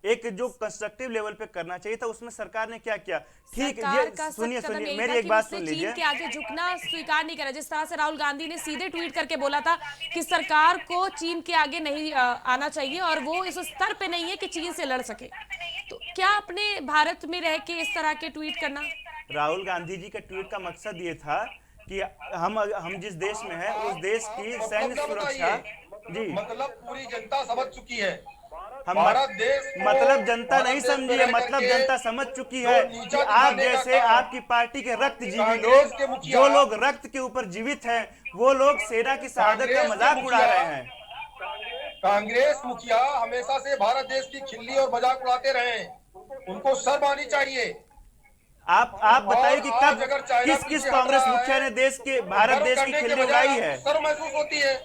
एक जो कंस्ट्रक्टिव लेवल पे करना चाहिए था उसमें सरकार ने क्या किया? ठीक, ये सुनिए मेरी एक बात सुन लीजिए। चीन के आगे झुकना स्वीकार नहीं करा, जिस तरह से राहुल गांधी ने सीधे ट्वीट करके बोला था कि सरकार को चीन के आगे नहीं आना चाहिए और वो इस स्तर पे नहीं है कि चीन से लड़ सके। तो क्या अपने भारत में रह के इस तरह के ट्वीट करना? राहुल गांधी जी के ट्वीट का मकसद ये था कि हम जिस देश में हैं उस देश की सैन्य सुरक्षा। जी, मतलब पूरी जनता समझ चुकी है, हम भारत देश मतलब जनता नहीं समझी है, मतलब जनता समझ चुकी है कि आप जैसे आपकी पार्टी के रक्तजीवी लोग, जो लोग रक्त के ऊपर जीवित हैं, वो लोग सेना की शहादत का मजाक उड़ा रहे हैं। कांग्रेस मुखिया हमेशा से भारत देश की खिल्ली और मजाक उड़ाते रहे, उनको शर्म आनी चाहिए। आप बताइए कि कब किस कांग्रेस मुखिया ने भारत देश की खिल्ली उड़ाई है? शर्म महसूस होती है।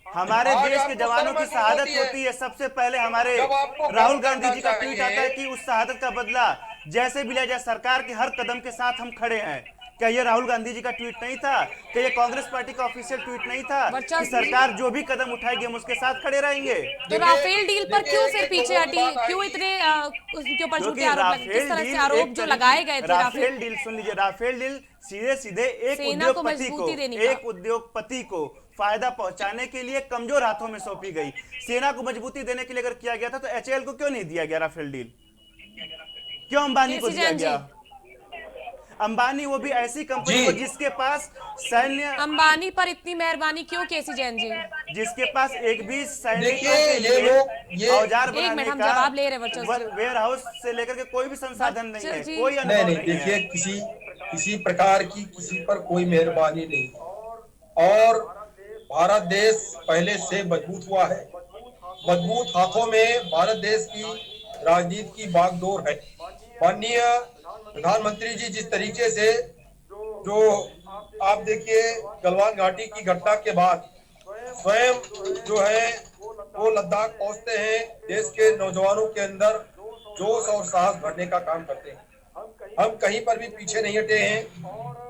हमारे देश के जवानों की शहादत होती है, सबसे पहले हमारे राहुल गांधी जी का ट्वीट आता है कि उस शहादत का बदला जैसे भी लिया जाए, सरकार के हर कदम के साथ हम खड़े हैं। क्या ये राहुल गांधी जी का ट्वीट नहीं था? क्या ये कांग्रेस पार्टी का ऑफिशियल ट्वीट नहीं था कि सरकार जो भी कदम उठाएगी हम उसके साथ खड़े रहेंगे? तो राफेल डील पर क्यों फिर पीछे हटी? क्यों इतने उनके ऊपर झूठे आरोप लगे? किस तरह से आरोप जो लगाए गए थे? राफेल डील सुन लीजिए, राफेल डील सीधे एक उद्योगपति को फायदा पहुंचाने के लिए कमजोर हाथों में सौंपी गई। सेना को मजबूती देने के लिए अगर किया गया था तो एचएएल को क्यों नहीं दिया गया राफेल डील? क्यों अंबानी को दिया गया? अंबानी वो भी ऐसी कंपनी को जिसके पास सैन्य, अंबानी पर इतनी मेहरबानी क्यों केसी जैन जी? जिसके पास एक भी सैनिकों के लिए औजार बनाने का जवाब ले रहे वेयर हाउस से लेकर के कोई भी संसाधन नहीं है, कोई अनुभव नहीं। देखिए किसी प्रकार की किसी पर कोई मेहरबानी नहीं, और भारत देश पहले से मजबूत हुआ है। मजबूत हाथों में भारत देश की राजनीति की बागडोर है। माननीय प्रधानमंत्री जी जिस तरीके से जो आप देखिए गलवान घाटी की घटना के बाद स्वयं जो है वो लद्दाख पहुंचते हैं, देश के नौजवानों के अंदर जोश और साहस भरने का काम करते हैं। हम कहीं पर भी पीछे नहीं हटे हैं।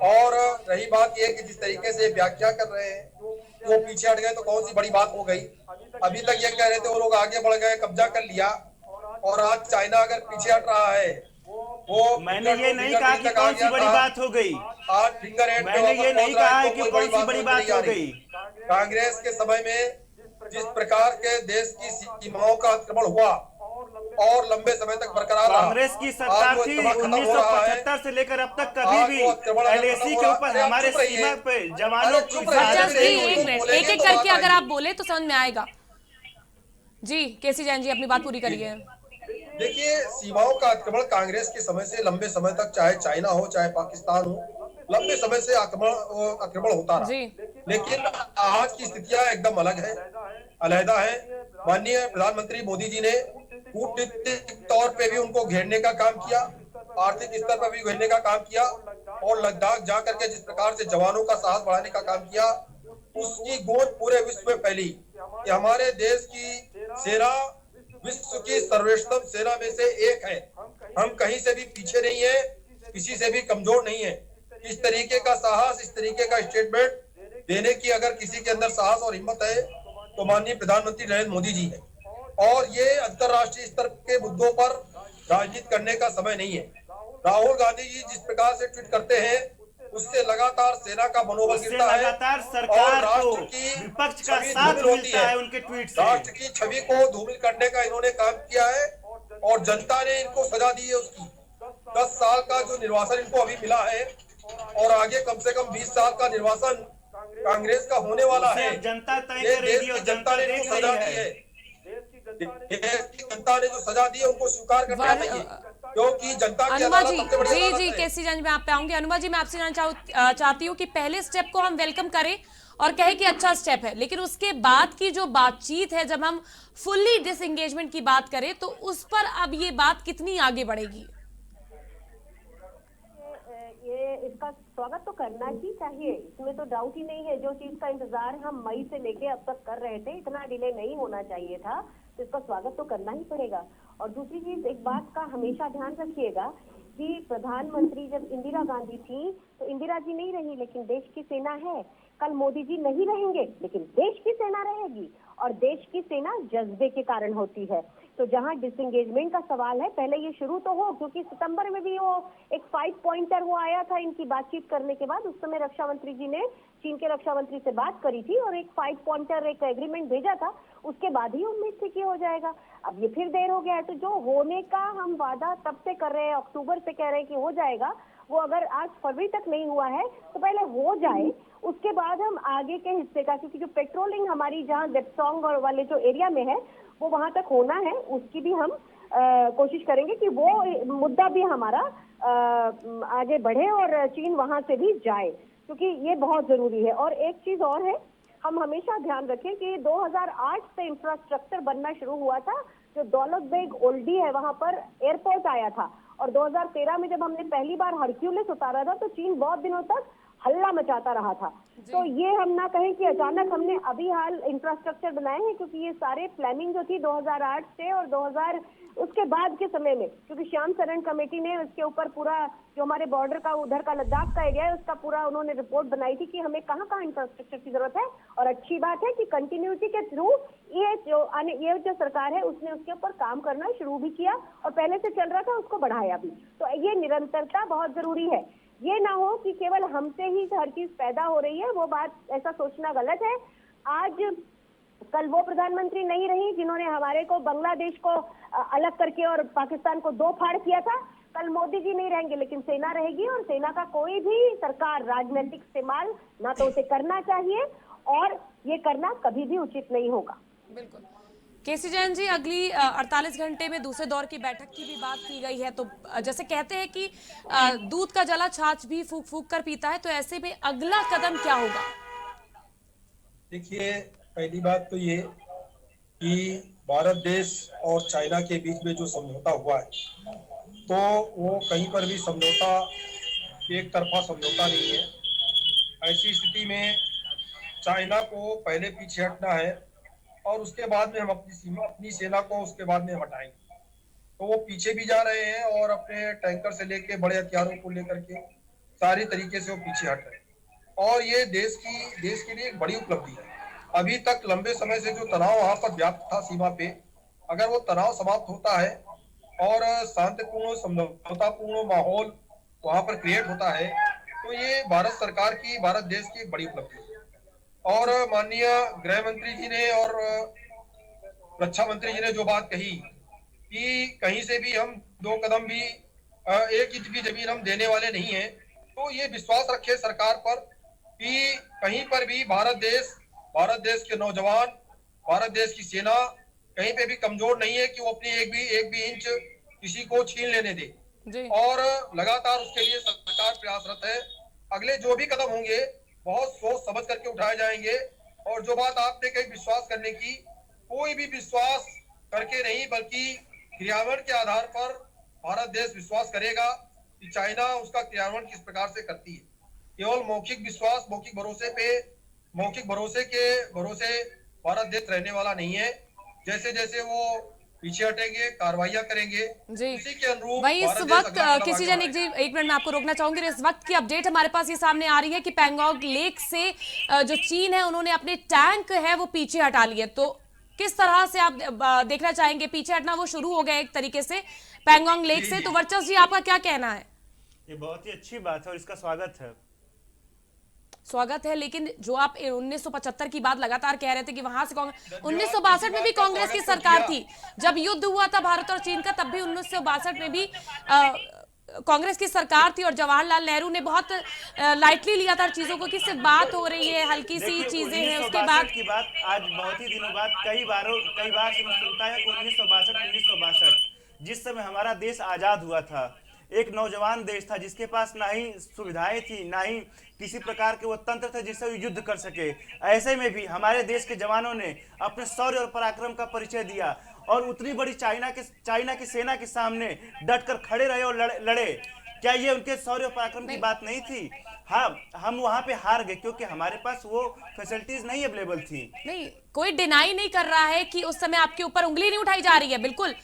और रही बात यह कि जिस तरीके से व्याख्या कर रहे हैं वो पीछे हट गए तो कौन सी बड़ी बात हो गई? अभी तक ये कह रहे थे वो लोग आगे बढ़ गए, कब्जा कर लिया, और आज चाइना अगर पीछे हट रहा है वो। मैंने ये नहीं कहा कि कौन सी बड़ी बात हो गई, आज फिंगर एट मैंने ये नहीं कहा है कि कौन सी बड़ी बात हो गई। कांग्रेस के समय में जिस प्रकार के देश की सीमाओं का आक्रमण हुआ और लंबे समय तक बरकरार रहा, कांग्रेस की सरकार थी 1975 से लेकर अब तक कभी भी एलएसी के ऊपर हमारे सीमा पे जवानों की एक एक करके अगर आप बोले तो समझ में आएगा। जी केसी जैन जी अपनी बात पूरी करिए। देखिए सीमाओं का आक्रमण कांग्रेस के समय से लंबे समय तक, चाहे चाइना हो चाहे पाकिस्तान हो, लंबे समय से आक्रमण होता रहा। लेकिन आज की स्थितियां एकदम अलग है, अलहदा है। माननीय प्रधानमंत्री मोदी जी ने कूटनीतिक तौर पे भी उनको घेरने का काम किया, आर्थिक स्तर पर भी घेरने का काम किया, और लद्दाख जाकर के जिस प्रकार से जवानों का साहस बढ़ाने का काम किया, उसकी गूंज पूरे विश्व में फैली कि हमारे देश की सेना विश्व की सर्वोत्तम सेना में से एक है। हम कहीं से भी पीछे नहीं है, किसी से भी कमजोर नहीं है। इस तरीके का साहस, इस तरीके का स्टेटमेंट देने की अगर किसी के अंदर साहस और हिम्मत है तो माननीय प्रधानमंत्री नरेंद्र मोदी जी है। और ये अंतरराष्ट्रीय स्तर के मुद्दों पर राजनीति करने का समय नहीं है। राहुल गांधी जी जिस प्रकार से ट्वीट करते हैं उससे लगातार सेना का मनोबल उससे गिरता है लगातार और सरकार को राष्ट्र की विपक्ष का छवि साथ धूमिल होती मिलता है उनके ट्वीट से। राष्ट्र की छवि को धूमिल करने का इन्होंने काम किया है और जनता ने इनको सजा दी है उसकी। 10 साल का जो निर्वासन इनको अभी मिला है और आगे कम से कम 20 साल का निर्वासन कांग्रेस का होने वाला उसे है। अब जनता तय ये करेगी देश और की जनता ने देख इनको रही सजा दी है। है। देश की जनता ने जो सजा दी है उनको स्वीकार करना चाहिए, क्योंकि जनता की अनुमा अदालत जी, सबसे बड़ी जी अदालत जी है। केसी जंज में आप पे आऊंगी। अनुमा जी, मैं आपसे जानना चाहती हूँ कि पहले स्टेप को हम वेलकम करें और कहें कि अच्छा स्टेप है, लेकिन उसके बाद की जो बातचीत है, जब हम फुल्ली डिसएंगेजमेंट की बात करें तो उस पर अब ये बात कितनी आगे बढ़ेगी? ये इसका स्वागत तो करना ही चाहिए, इसमें तो डाउट ही नहीं है। जो चीज का इंतजार हम मई से लेके अब तक कर रहे थे, इतना डिले नहीं होना चाहिए था, तो इसका स्वागत तो करना ही पड़ेगा। और दूसरी चीज, एक बात का हमेशा ध्यान रखिएगा कि प्रधानमंत्री जब इंदिरा गांधी थी तो इंदिरा जी नहीं रही, लेकिन देश की सेना है। कल मोदी जी नहीं रहेंगे, लेकिन देश की सेना रहेगी, और देश की सेना जज्बे के कारण होती है। तो जहां डिसएंगेजमेंट का सवाल है, पहले ये शुरू तो हो, क्योंकि सितंबर में भी वो एक 5 पॉइंटर वो आया था इनकी बातचीत करने के बाद। उस समय रक्षा मंत्री जी ने चीन के रक्षा मंत्री से बात करी थी और एक 5 पॉइंटर एक एग्रीमेंट भेजा था। उसके बाद ही उम्मीद थी कि हो जाएगा। अब ये फिर देर हो गया है, तो जो होने का हम वादा तब से कर रहे हैं, अक्टूबर से कह रहे हैं कि हो जाएगा, वो अगर आज फरवरी तक नहीं हुआ है तो पहले हो जाए, उसके बाद हम आगे के हिस्से का, क्योंकि जो पेट्रोलिंग हमारी जहाँ देप्सोंग और वाले जो एरिया में है वो वहां तक होना है, उसकी भी हम कोशिश करेंगे कि वो मुद्दा भी हमारा आगे बढ़े और चीन वहां से भी जाए, क्योंकि ये बहुत जरूरी है। और एक चीज और है, हम हमेशा ध्यान रखें कि 2008 से इंफ्रास्ट्रक्चर बनना शुरू हुआ था। जो दौलत बेग ओल्डी है वहां पर एयरपोर्ट आया था, और 2013 में जब हमने पहली बार हरक्यूलिस उतारा था तो चीन बहुत दिनों तक हल्ला मचाता रहा था। तो ये हम ना कहें कि अचानक हमने अभी हाल इंफ्रास्ट्रक्चर बनाए हैं, क्योंकि ये सारे प्लानिंग जो थी 2008 से और 2000 उसके बाद के समय में, क्योंकि श्याम सरन कमेटी ने उसके ऊपर पूरा जो हमारे बॉर्डर का उधर का लद्दाख का एरिया है उसका पूरा उन्होंने रिपोर्ट बनाई थी कि हमें कहाँ कहाँ इंफ्रास्ट्रक्चर की जरूरत है। और अच्छी बात है कि कंटिन्यूटी के थ्रू ये जो सरकार है उसने उसके ऊपर काम करना शुरू भी किया, और पहले से चल रहा था उसको बढ़ाया भी। तो ये निरंतरता बहुत जरूरी है। ये ना हो कि केवल हमसे ही हर चीज पैदा हो रही है, वो बात ऐसा सोचना गलत है। आज कल वो प्रधानमंत्री नहीं रही जिन्होंने हमारे को बांग्लादेश को अलग करके और पाकिस्तान को दो फाड़ किया था। कल मोदी जी नहीं रहेंगे, लेकिन सेना रहेगी, और सेना का कोई भी सरकार राजनीतिक इस्तेमाल ना तो उसे करना चाहिए और ये करना कभी भी उचित नहीं होगा। बिल्कुल। केसी जैन जी, अगली 48 घंटे में दूसरे दौर की बैठक की भी बात की गई है। तो जैसे कहते हैं कि दूध का जला छाछ भी फूक फूक कर पीता है, तो ऐसे में अगला कदम क्या होगा? देखिए, पहली बात तो ये कि भारत देश और चाइना के बीच में जो समझौता हुआ है तो वो कहीं पर भी समझौता एक तरफा समझौता नहीं है। ऐसी स्थिति में चाइना को पहले पीछे हटना है और उसके बाद में हम अपनी सेना को उसके बाद में हटाएंगे। तो वो पीछे भी जा रहे हैं और अपने टैंकर से लेके बड़े हथियारों को लेकर के सारी तरीके से वो पीछे हट रहे हैं, और ये देश के लिए एक बड़ी उपलब्धि है। अभी तक लंबे समय से जो तनाव वहां पर व्याप्त था सीमा पे, अगर वो तनाव समाप्त होता है और शांतिपूर्ण समझौतापूर्ण माहौल वहां पर क्रिएट होता है, तो ये भारत सरकार की, भारत देश की एक बड़ी उपलब्धि है। और माननीय गृह मंत्री जी ने और रक्षा मंत्री जी ने जो बात कही कि कहीं से भी हम 2 कदम भी 1 इंच भी जमीन हम देने वाले नहीं हैं, तो ये विश्वास रखे सरकार पर कि कहीं पर भी भारत देश के नौजवान, भारत देश की सेना कहीं पे भी कमजोर नहीं है कि वो अपनी एक भी इंच किसी को छीन लेने दे। और लगातार उसके लिए सरकार प्रयासरत है। अगले जो भी कदम होंगे बहुत सोच समझ करके उठाए जाएंगे। और जो बात आपने कही विश्वास करने की, कोई भी विश्वास करके नहीं बल्कि क्रियान्वयन के आधार पर भारत देश विश्वास करेगा कि चाइना उसका क्रियान्वयन किस प्रकार से करती है। केवल मौखिक विश्वास, मौखिक भरोसे भारत देश रहने वाला नहीं है। जैसे जैसे वो पीछे हटेंगे, कार्रवाइयां करेंगे, उसी के अनुरूप वही इस वक्त किसी जन एक मिनट में आपको रोकना चाहूंगी। इस वक्त की अपडेट हमारे पास ये सामने आ रही है कि पैंगोंग लेक से जो चीन है उन्होंने अपने टैंक है वो पीछे हटा लिए। तो किस तरह से आप देखना चाहेंगे? पीछे हटना वो शुरू हो गया एक तरीके से पैंगोंग लेक से, तो वर्चस्व जी आपका क्या कहना है? ये बहुत ही अच्छी बात है और इसका स्वागत है। स्वागत है, लेकिन जो आप 1975 की बात लगातार कह रहे थे कि वहां से 1962 में भी कांग्रेस की सरकार थी, जब युद्ध हुआ था भारत और चीन का, तब भी 1962 में भी कांग्रेस की सरकार थी और जवाहरलाल नेहरू ने बहुत लाइटली लिया था चीजों को कि सिर्फ बात हो रही है, हल्की सी चीजें हैं। उसके बाद की बात आज बहुत ही दिनों बाद कई बार से मैं सुनता है कि 1962 जिस समय हमारा देश आजाद हुआ था, एक नौजवान देश था जिसके पास ना ही सुविधाएं थी, ना ही किसी प्रकार के वो तंत्र थे जिससे वो युद्ध कर सके। ऐसे में भी हमारे देश के जवानों ने अपने शौर्य और पराक्रम का परिचय दिया और उतनी बड़ी चाइना की सेना के सामने डटकर खड़े रहे और लड़े। क्या ये उनके शौर्य और पराक्रम की बात नहीं थी? हाँ, हम वहां पे हार गए क्योंकि हमारे पास वो फैसिलिटीज नहीं अवेलेबल थी। नहीं, कोई डिनाई नहीं कर रहा है कि उस समय आपके ऊपर उंगली नहीं उठाई जा रही है, बिल्कुल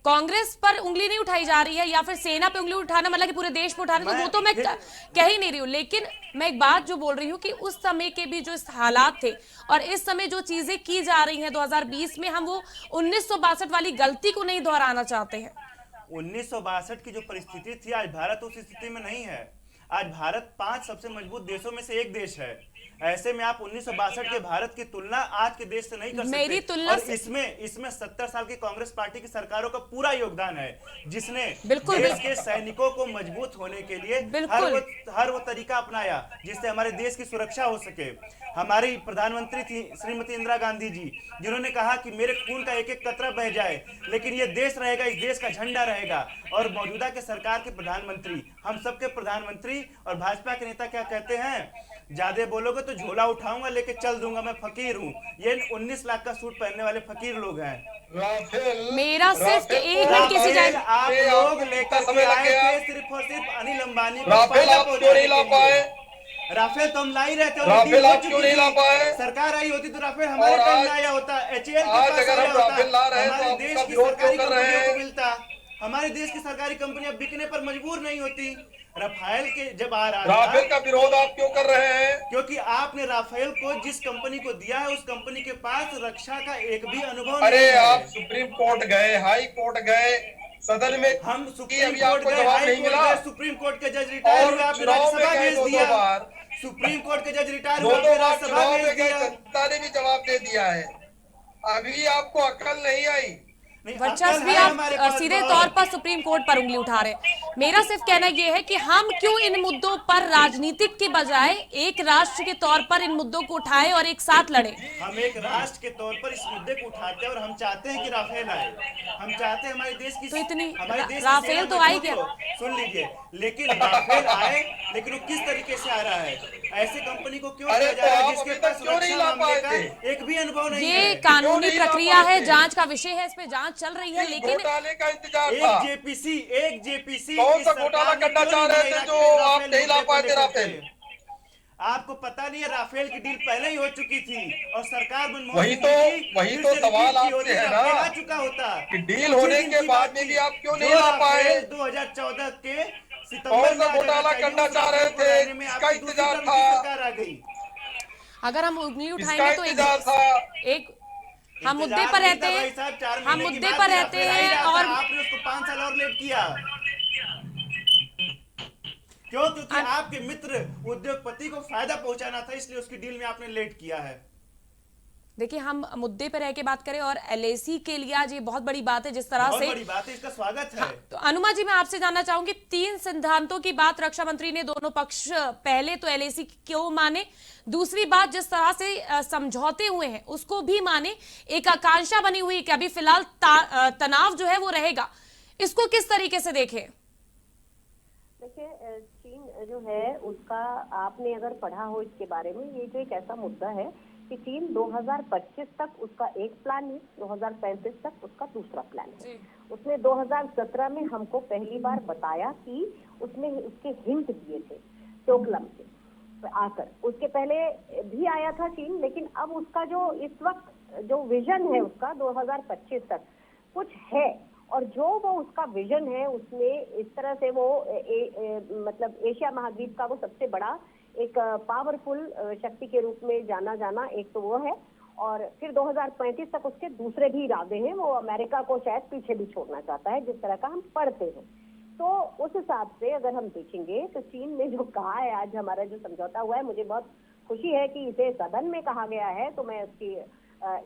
कांग्रेस पर उंगली नहीं उठाई जा रही है या फिर सेना पे उंगली उठाना मतलब कि पूरे देश पे उठाना, तो वो तो मैं कह ही नहीं रही हूँ। लेकिन मैं एक बात जो बोल रही हूँ कि उस समय के भी जो हालात थे और इस समय जो चीजें की जा रही हैं 2020 में, हम वो 1962 वाली गलती को नहीं दोहराना चाहते हैं। 1962 की जो परिस्थिति थी, आज भारत उस स्थिति में नहीं है। आज भारत 5 सबसे मजबूत देशों में से एक देश है। ऐसे में आप 1962 के भारत की तुलना आज के देश से नहीं कर सकते। मेरी तुलना और इसमें 70 साल की कांग्रेस पार्टी की सरकारों का पूरा योगदान है, जिसने बिल्कुल देश के सैनिकों को मजबूत होने के लिए हर वो तरीका अपनाया जिससे हमारे देश की सुरक्षा हो सके। हमारी प्रधानमंत्री थी श्रीमती इंदिरा गांधी जी, जिन्होंने कहा कि मेरे खून का एक एक कतरा बह जाए लेकिन ये देश रहेगा, इस देश का झंडा रहेगा। और मौजूदा के सरकार के प्रधानमंत्री, हम सबके प्रधानमंत्री और भाजपा के नेता क्या कहते हैं? ज्यादा बोलोगे तो झोला उठाऊंगा लेके चल दूंगा, मैं फकीर हूँ। ये 19 लाख का सूट पहनने वाले फकीर लोग हैं। मेरा सिर्फ एक मिनट किसी जाएगा, आप लोग लेकर के आए थे सिर्फ और सिर्फ अनिल अंबानी को राफेल आप क्यों नहीं ला पाए? राफेल तो हम ला ही रहते, राफेल आप क्यों नहीं ला पाए? सरकार आई होती तो राफेल हमारे टाइम में आया होता, HAL आज अगर हम राफेल ला रहे हैं तो हमारे देश आप की विरोध क्यों सरकारी कर रहे कंपनियों हैं? को मिलता, हमारे देश की सरकारी कंपनियां बिकने पर मजबूर नहीं होती। राफेल के जब आ रहा राफेल का विरोध आप क्यों कर रहे हैं? क्योंकि आपने राफेल को जिस कंपनी को दिया है उस कंपनी के पास रक्षा का एक भी अनुभव अरे नहीं है। आप सुप्रीम कोर्ट गए, हाई कोर्ट गए, सदन में हम सुप्रीम अभी कोर्ट आपको गए, जवाब हाई नहीं कोर्ट मिला। गए, सुप्रीम कोर्ट के जज रिटायर हुए, आपने चुनाव में राज्यसभा गए भेज 2 दिया। बार, सुप्रीम कोर्ट के जज रिटायर हुए, 2 आपने बार राज्यसभा चुनाव भेज में गए, दिया। जनता ने भी जवाब दे दिया है। अभी आपको अक्ल नहीं आई। वर्चस्व भी आप सीधे तौर पर सुप्रीम कोर्ट पर उंगली उठा रहे हैं। मेरा सिर्फ कहना यह है कि हम क्यों इन मुद्दों पर राजनीतिक के बजाय एक राष्ट्र के तौर पर इन मुद्दों को उठाएं और एक साथ लड़ें। हम एक राष्ट्र के तौर पर इस मुद्दे को उठाते हैं और हम चाहते हैं कि राफेल आए, हम चाहते हैं हमारे देश की, तो इतनी हमारे देश की राफेल सेना तो आई क्या? सुन लीजिए, लेकिन राफेल आए, लेकिन वो किस तरीके से आ रहा है? ऐसे कंपनी को क्यों दिया जा रहा है जिसके पास क्यों नहीं ला रक्षा मामले का पाए एक भी अनुभव नहीं है? ये कानूनी प्रक्रिया है, जांच का विषय है, इस पे जांच चल रही है, लेकिन घोटाले का इंतजार था। एक जेपीसी कौन सा घोटाला करना चाह रहे थे जो आप नहीं ला पाए थे राफेल? आपको पता नहीं है राफेल की डील पहले ही हो चुकी थी और सरकार वही तो सवाल आपसे है ना आ चुका होता कि डील होने के बाद में भी आप क्यों नहीं ला पाए? 2014 के सितंबर कौन सा में घोटाला करना चाह रहे थे? किसका इंतजार था? सरकार आ गई। अगर हम उंगली किसका उठाएंगे तो इंतजार था? एक हम मुद्दे पर रहते हैं, हम मुद्दे पर रहते हैं और आपने उसको 5 साल और लेट किया क्यों? क्योंकि आपके मित्र उद्योगपति को फायदा पहुंचाना था, इसलिए उसकी डील में आपने लेट किया है। देखिए, हम मुद्दे पर रह के बात करें और LAC के लिए आज ये बहुत बड़ी बात है जिस तरह बहुत से बड़ी बात है, इसका स्वागत है। हाँ, तो अनुमा जी मैं आपसे जानना चाहूंगी, 3 सिद्धांतों की बात रक्षा मंत्री ने दोनों पक्ष पहले तो LAC क्यों माने, दूसरी बात जिस तरह से समझौते हुए हैं उसको भी माने, एक आकांक्षा बनी हुई कि अभी फिलहाल तनाव जो है वो रहेगा, इसको किस तरीके से देखें? देखिए, चीन जो है उसका आपने अगर पढ़ा हो इसके बारे में, ये जो एक ऐसा मुद्दा है कि चीन 2025 तक उसका एक प्लान है, 2035 तक उसका दूसरा प्लान है। उसने 2017 में हमको पहली बार बताया कि उसने उसके हिंट दिए थे टोकलम से आकर, उसके पहले भी आया था चीन, लेकिन अब उसका जो इस वक्त जो विजन है उसका 2025 तक कुछ है, और जो वो उसका विजन है उसमें इस तरह से वो मतलब एशिया महाद्वीप का वो सबसे बड़ा एक पावरफुल शक्ति के रूप में जाना एक तो वो है, और फिर 2035 तक उसके दूसरे भी इरादे हैं, वो अमेरिका को शायद पीछे भी छोड़ना चाहता है जिस तरह का हम पढ़ते हैं। तो उस हिसाब से अगर हम देखेंगे तो चीन ने जो कहा है, आज हमारा जो समझौता हुआ है, मुझे बहुत खुशी है कि इसे सदन में कहा गया है, तो मैं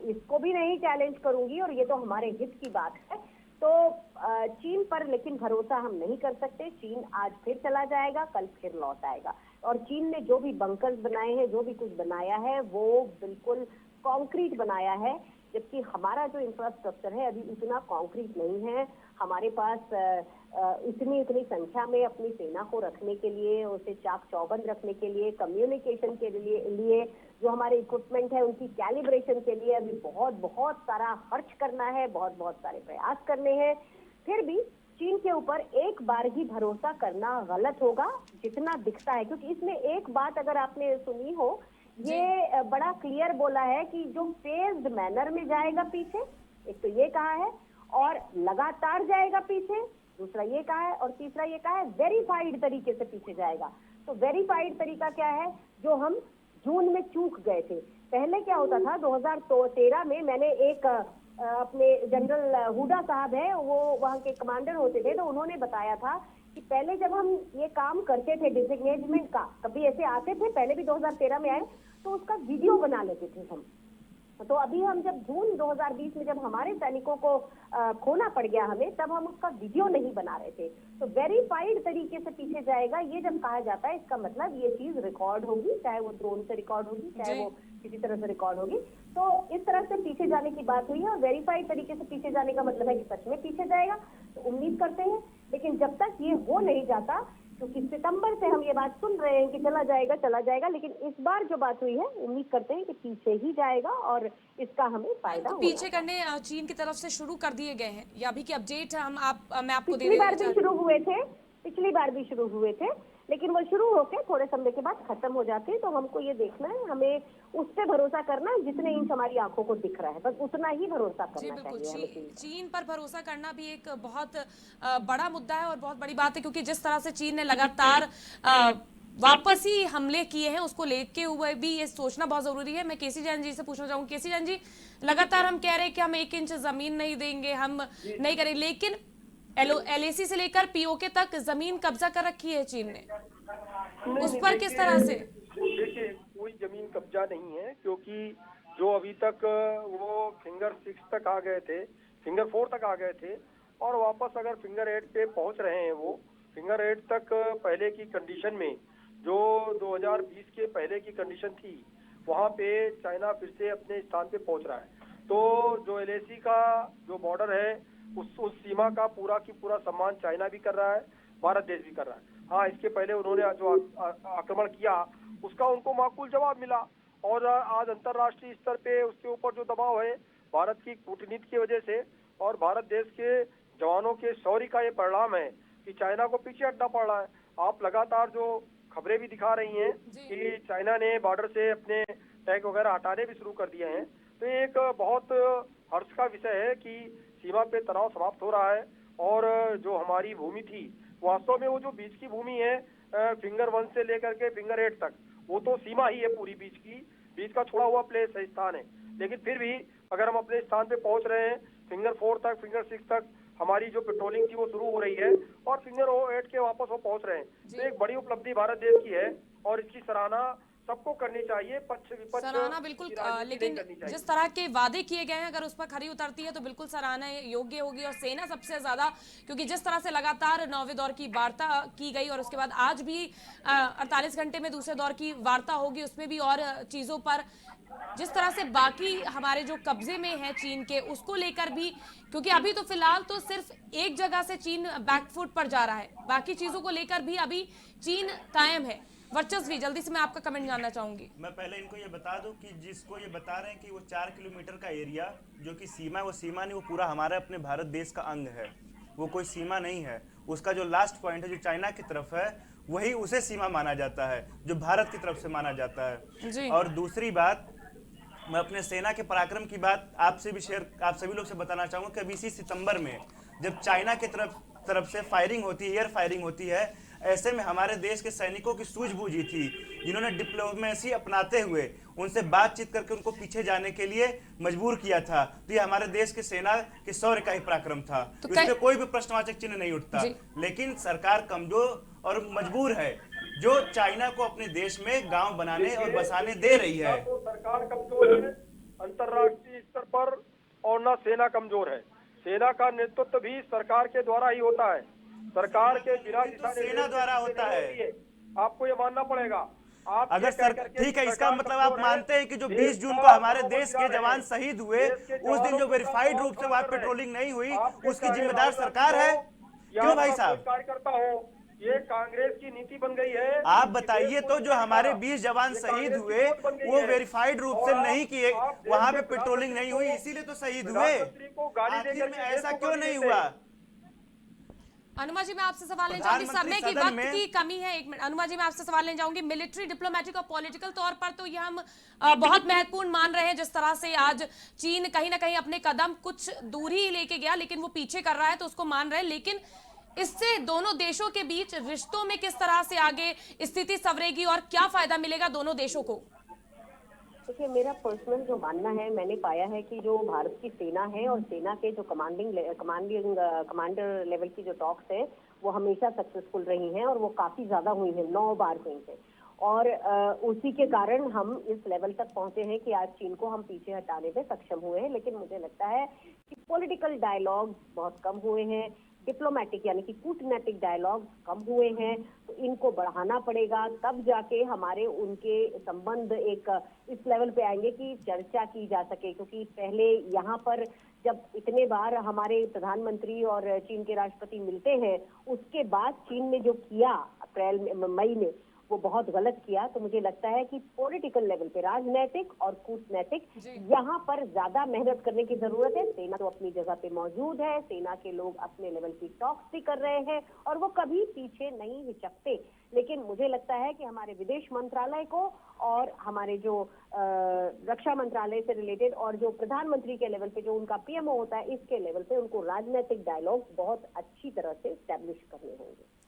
इसको भी नहीं चैलेंज करूंगी, और ये तो हमारे हित की बात है। तो चीन पर लेकिन भरोसा हम नहीं कर सकते। चीन आज फिर चला जाएगा, कल फिर लौट आएगा, और चीन ने जो भी बंकर्स बनाए हैं, जो भी कुछ बनाया है, वो बिल्कुल कंक्रीट बनाया है, जबकि हमारा जो इंफ्रास्ट्रक्चर है अभी उतना कंक्रीट नहीं है। हमारे पास इतनी संख्या में अपनी सेना को रखने के लिए, उसे चाक चौबंद रखने के लिए, कम्युनिकेशन के लिए जो हमारे इक्विपमेंट है उनकी कैलिब्रेशन के लिए अभी बहुत सारा खर्च करना है, बहुत सारे प्रयास करने हैं। फिर भी चीन के ऊपर एक बार ही भरोसा करना गलत होगा जितना दिखता है, क्योंकि इसमें एक बात अगर आपने सुनी हो, ये बड़ा क्लियर बोला है कि जो फेज्ड मैनर में जाएगा पीछे, एक तो ये कहा है, और लगातार जाएगा पीछे, दूसरा ये कहा है, और तीसरा ये कहा है वेरीफाइड तरीके से पीछे जाएगा। तो वेरीफाइड तरीका क्या है? जो हम जून में चूक गए थे। पहले क्या होता था, 2013 में मैंने एक अपने जनरल हुडा साहब है, वो वहाँ के कमांडर होते थे, तो उन्होंने बताया था कि पहले जब हम ये काम करते थे डिजिग्नेजमेंट का, कभी ऐसे आते थे, पहले भी 2013 में आए, तो उसका वीडियो बना लेते थे हम। तो अभी हम जब जून 2020 में जब हमारे सैनिकों को खोना पड़ गया हमें, तब हम उसका वीडियो नहीं बना रहे थे। तो वेरीफाइड तरीके से पीछे जाएगा, ये जब कहा जाता है, इसका मतलब ये चीज रिकॉर्ड होगी, चाहे वो ड्रोन से रिकॉर्ड होगी, चाहे वो किसी तरह से रिकॉर्ड होगी। तो इस तरह से पीछे जाने की बात हुई है, और वेरीफाइड तरीके से पीछे जाने का मतलब है कि सच में पीछे जाएगा। तो उम्मीद करते हैं, लेकिन जब तक ये हो नहीं जाता, क्योंकि सितंबर से हम ये बात सुन रहे हैं कि चला जाएगा, लेकिन इस बार जो बात हुई है, उम्मीद करते हैं कि पीछे ही जाएगा और इसका हमें फायदा होगा। पीछे करने चीन की तरफ से शुरू कर दिए गए हैं, या अभी की अपडेट मैं आपको दे पिछली बार भी शुरू हुए थे, लेकिन वो शुरू होके थोड़े समय के बाद खत्म हो जाते हैं। तो हमको ये देखना है, हमें उस पे भरोसा करना है जितने इंच हमारी आंखों को दिख रहा है, बस उतना ही भरोसा करना चाहिए हमें। चीन पर भरोसा करना भी एक बहुत बड़ा मुद्दा है और बहुत बड़ी बात है, क्योंकि जिस तरह से चीन ने लगातार वापस ही हमले किए हैं, उसको लेके हुए भी ये सोचना बहुत जरूरी है। मैं केसी जैन जी से पूछना चाहूंगी। केसी जैन जी, लगातार हम कह रहे हैं कि हम 1 इंच जमीन नहीं देंगे, हम नहीं करें, लेकिन LAC से लेकर POK तक जमीन कब्जा कर रखी है चीन ने, उस पर किस तरह से? देखिए, कोई जमीन कब्जा नहीं है, क्योंकि जो अभी तक वो फिंगर 6 तक आ गए थे, फिंगर 4 तक आ गए थे, और वापस अगर फिंगर 8 पे पहुंच रहे हैं, वो फिंगर 8 तक पहले की कंडीशन में, जो 2020 के पहले की कंडीशन थी, वहाँ पे चाइना फिर से अपने स्थान पे पहुंच रहा है। तो जो LAC का जो बॉर्डर है, उस सीमा का पूरा की पूरा सम्मान चाइना भी कर रहा है, भारत देश भी कर रहा है। हाँ, इसके पहले उन्होंने जो आक्रमण किया, उसका उनको माकूल जवाब मिला, और आज अंतर्राष्ट्रीय स्तर पे उसके ऊपर जो दबाव है भारत की कूटनीति की वजह से, और भारत देश के जवानों के शौर्य का ये परिणाम है कि चाइना को पीछे हटना पड़ रहा है। आप लगातार जो खबरें भी दिखा रही हैं कि चाइना ने बॉर्डर से अपने टैंक वगैरह हटाने भी शुरू कर दिए हैं। तो ये एक बहुत हर्ष का विषय है कि सीमा पे तनाव समाप्त हो रहा है, और जो हमारी भूमि थी, वास्तव में वो जो बीच की भूमि है, फिंगर 1 से लेकर के फिंगर 8 तक, वो तो सीमा ही है पूरी बीच का छोड़ा हुआ प्लेस है, स्थान है। लेकिन फिर भी अगर हम अपने स्थान पे पहुंच रहे हैं, फिंगर 4 तक, फिंगर 6 तक हमारी जो पेट्रोलिंग थी वो शुरू हो रही है, और फिंगर 8 के वापस वो पहुंच रहे हैं। तो एक बड़ी उपलब्धि भारत देश की है, और इसकी सराहना सबको करनी चाहिए, पक्ष विपक्ष सराहना बिल्कुल, लेकिन जिस तरह के वादे किए गए हैं, अगर उस पर खरी उतरती है तो बिल्कुल सराहना योग्य होगी, और सेना सबसे ज्यादा, क्योंकि जिस तरह से लगातार 9वें दौर की वार्ता की गई, और उसके बाद आज भी 48 घंटे में दूसरे दौर की वार्ता होगी, उसमें भी और चीजों पर, जिस तरह से बाकी हमारे जो कब्जे में है चीन के, उसको लेकर भी, क्योंकि अभी तो फिलहाल तो सिर्फ एक जगह से चीन बैकफुट पर जा रहा है, बाकी चीजों को लेकर भी अभी चीन कायम है। वर्चस्वी, जल्दी से मैं आपका कमेंट जानना चाहूंगी। मैं पहले इनको ये बता दूं कि जिसको ये बता रहे हैं कि वो 4 किलोमीटर का एरिया जो कि सीमा है, वो सीमा नहीं, वो पूरा हमारे अपने भारत देश का अंग है, वो कोई सीमा नहीं है। उसका जो लास्ट पॉइंट है जो चाइना की तरफ है, वही उसे सीमा माना जाता है, जो भारत की तरफ से माना जाता है। और दूसरी बात, मैं अपने सेना के पराक्रम की बात आपसे भी आप सभी लोग से बताना चाहूंगा कि अभी इसी सितंबर में जब चाइना की तरफ से फायरिंग होती है, एयर फायरिंग होती है, ऐसे में हमारे देश के सैनिकों की सूझबूझी थी, जिन्होंने डिप्लोमेसी अपनाते हुए उनसे बातचीत करके उनको पीछे जाने के लिए मजबूर किया था। तो ये हमारे देश के सेना के शौर्य का ही पराक्रम था, तो इसमें कोई भी प्रश्नवाचक चिन्ह नहीं उठता। लेकिन सरकार कमजोर और मजबूर है, जो चाइना को अपने देश में गांव बनाने और बसाने दे रही है। तो सरकार कमजोर है अंतर्राष्ट्रीय स्तर पर, और न सेना कमजोर है। सेना का नेतृत्व भी सरकार के द्वारा ही होता है, सरकार के बिना सेना द्वारा होता है। आपको ये मानना पड़ेगा। आप अगर ठीक है, इसका मतलब आप मानते हैं कि जो 20 जून को हमारे देश के जवान शहीद हुए, उस दिन जो वेरीफाइड रूप से वहां पेट्रोलिंग नहीं हुई, उसकी जिम्मेदार सरकार है? क्यों भाई साहब? कार्यकर्ता हो, ये कांग्रेस की नीति बन गई है। आप बताइए तो, जो हमारे 20 जवान शहीद हुए वो वेरीफाइड रूप से नहीं किए, वहां पे पेट्रोलिंग नहीं हुई, इसीलिए तो शहीद हुए। आखिर में ऐसा क्यों नहीं हुआ? अनुमा जी मैं आपसे सवाल लेना चाहूंगी, समय की वक्त की कमी है। एक मिनट अनुमा जी मैं आपसे सवाल लेना चाहूंगी, मिलिट्री, डिप्लोमेटिक और पॉलिटिकल तौर पर तो यह हम बहुत महत्वपूर्ण मान रहे हैं, जिस तरह से आज चीन कहीं ना कहीं अपने कदम कुछ दूर ही लेके गया, लेकिन वो पीछे कर रहा है, तो उसको मान रहे हैं। लेकिन इससे दोनों देशों के बीच रिश्तों में किस तरह से आगे स्थिति संवरेगी और क्या फायदा मिलेगा दोनों देशों को? देखिए, मेरा पर्सनल जो मानना है, मैंने पाया है कि जो भारत की सेना है और सेना के जो कमांडर लेवल की जो टॉक्स है, वो हमेशा सक्सेसफुल रही हैं और वो काफी ज्यादा हुई हैं, 9 बार हुई हैं। और उसी के कारण हम इस लेवल तक पहुंचे हैं कि आज चीन को हम पीछे हटाने में सक्षम हुए हैं। लेकिन मुझे लगता है कि पॉलिटिकल डायलॉग बहुत कम हुए हैं, डिप्लोमेटिक यानी कि कूटनैतिक डायलॉग कम हुए हैं, तो इनको बढ़ाना पड़ेगा, तब जाके हमारे उनके संबंध एक इस लेवल पे आएंगे कि चर्चा की जा सके। क्योंकि पहले यहाँ पर जब इतने बार हमारे प्रधानमंत्री और चीन के राष्ट्रपति मिलते हैं, उसके बाद चीन ने जो किया अप्रैल में, मई में, वो बहुत गलत किया। तो मुझे लगता है कि पॉलिटिकल लेवल पे, राजनीतिक और कूटनैतिक, यहाँ पर ज्यादा मेहनत करने की जरूरत है। सेना तो अपनी जगह पे मौजूद है, सेना के लोग अपने लेवल की टॉक्स भी कर रहे हैं और वो कभी पीछे नहीं हिचकते। लेकिन मुझे लगता है कि हमारे विदेश मंत्रालय को और हमारे जो रक्षा मंत्रालय से रिलेटेड और जो प्रधानमंत्री के लेवल पे जो उनका पीएमओ होता है, इसके लेवल पे उनको राजनीतिक डायलॉग बहुत अच्छी तरह से एस्टैब्लिश करने होंगे।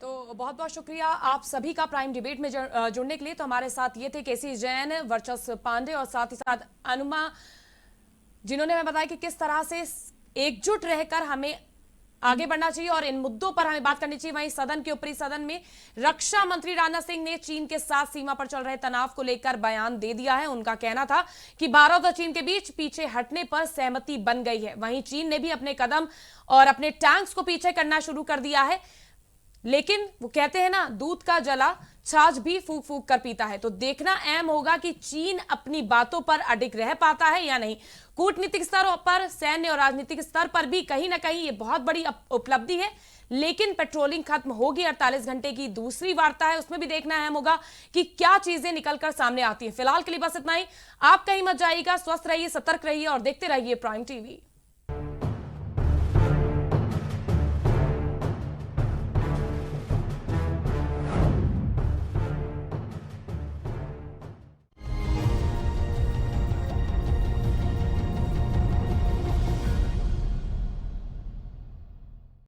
तो बहुत बहुत शुक्रिया आप सभी का प्राइम डिबेट में जुड़ने के लिए। तो हमारे साथ ये थे केसी जैन, वर्चस्व पांडे और साथ ही साथ अनुमा, जिन्होंने हमें बताया कि किस तरह से एकजुट रहकर हमें आगे बढ़ना चाहिए और इन मुद्दों पर हमें बात करनी चाहिए। वहीं सदन के ऊपरी सदन में रक्षा मंत्री राजनाथ सिंह ने चीन के साथ सीमा पर चल रहे तनाव को लेकर बयान दे दिया है। उनका कहना था कि भारत और चीन के बीच पीछे हटने पर सहमति बन गई है। वहीं चीन ने भी अपने कदम और अपने टैंक्स को पीछे करना शुरू कर दिया है। लेकिन वो कहते हैं ना, दूध का जला छाछ भी फूक फूक कर पीता है। तो देखना अहम होगा कि चीन अपनी बातों पर अडिग रह पाता है या नहीं। कूटनीतिक स्तर पर, सैन्य और राजनीतिक स्तर पर भी कहीं ना कहीं ये बहुत बड़ी उपलब्धि है। लेकिन पेट्रोलिंग खत्म होगी, 48 घंटे की दूसरी वार्ता है, उसमें भी देखना अहम होगा कि क्या चीजें निकलकर सामने आती है। फिलहाल के लिए बस इतना ही। आप कहीं मत जाइएगा, स्वस्थ रहिए, सतर्क रहिए और देखते रहिए प्राइम टीवी।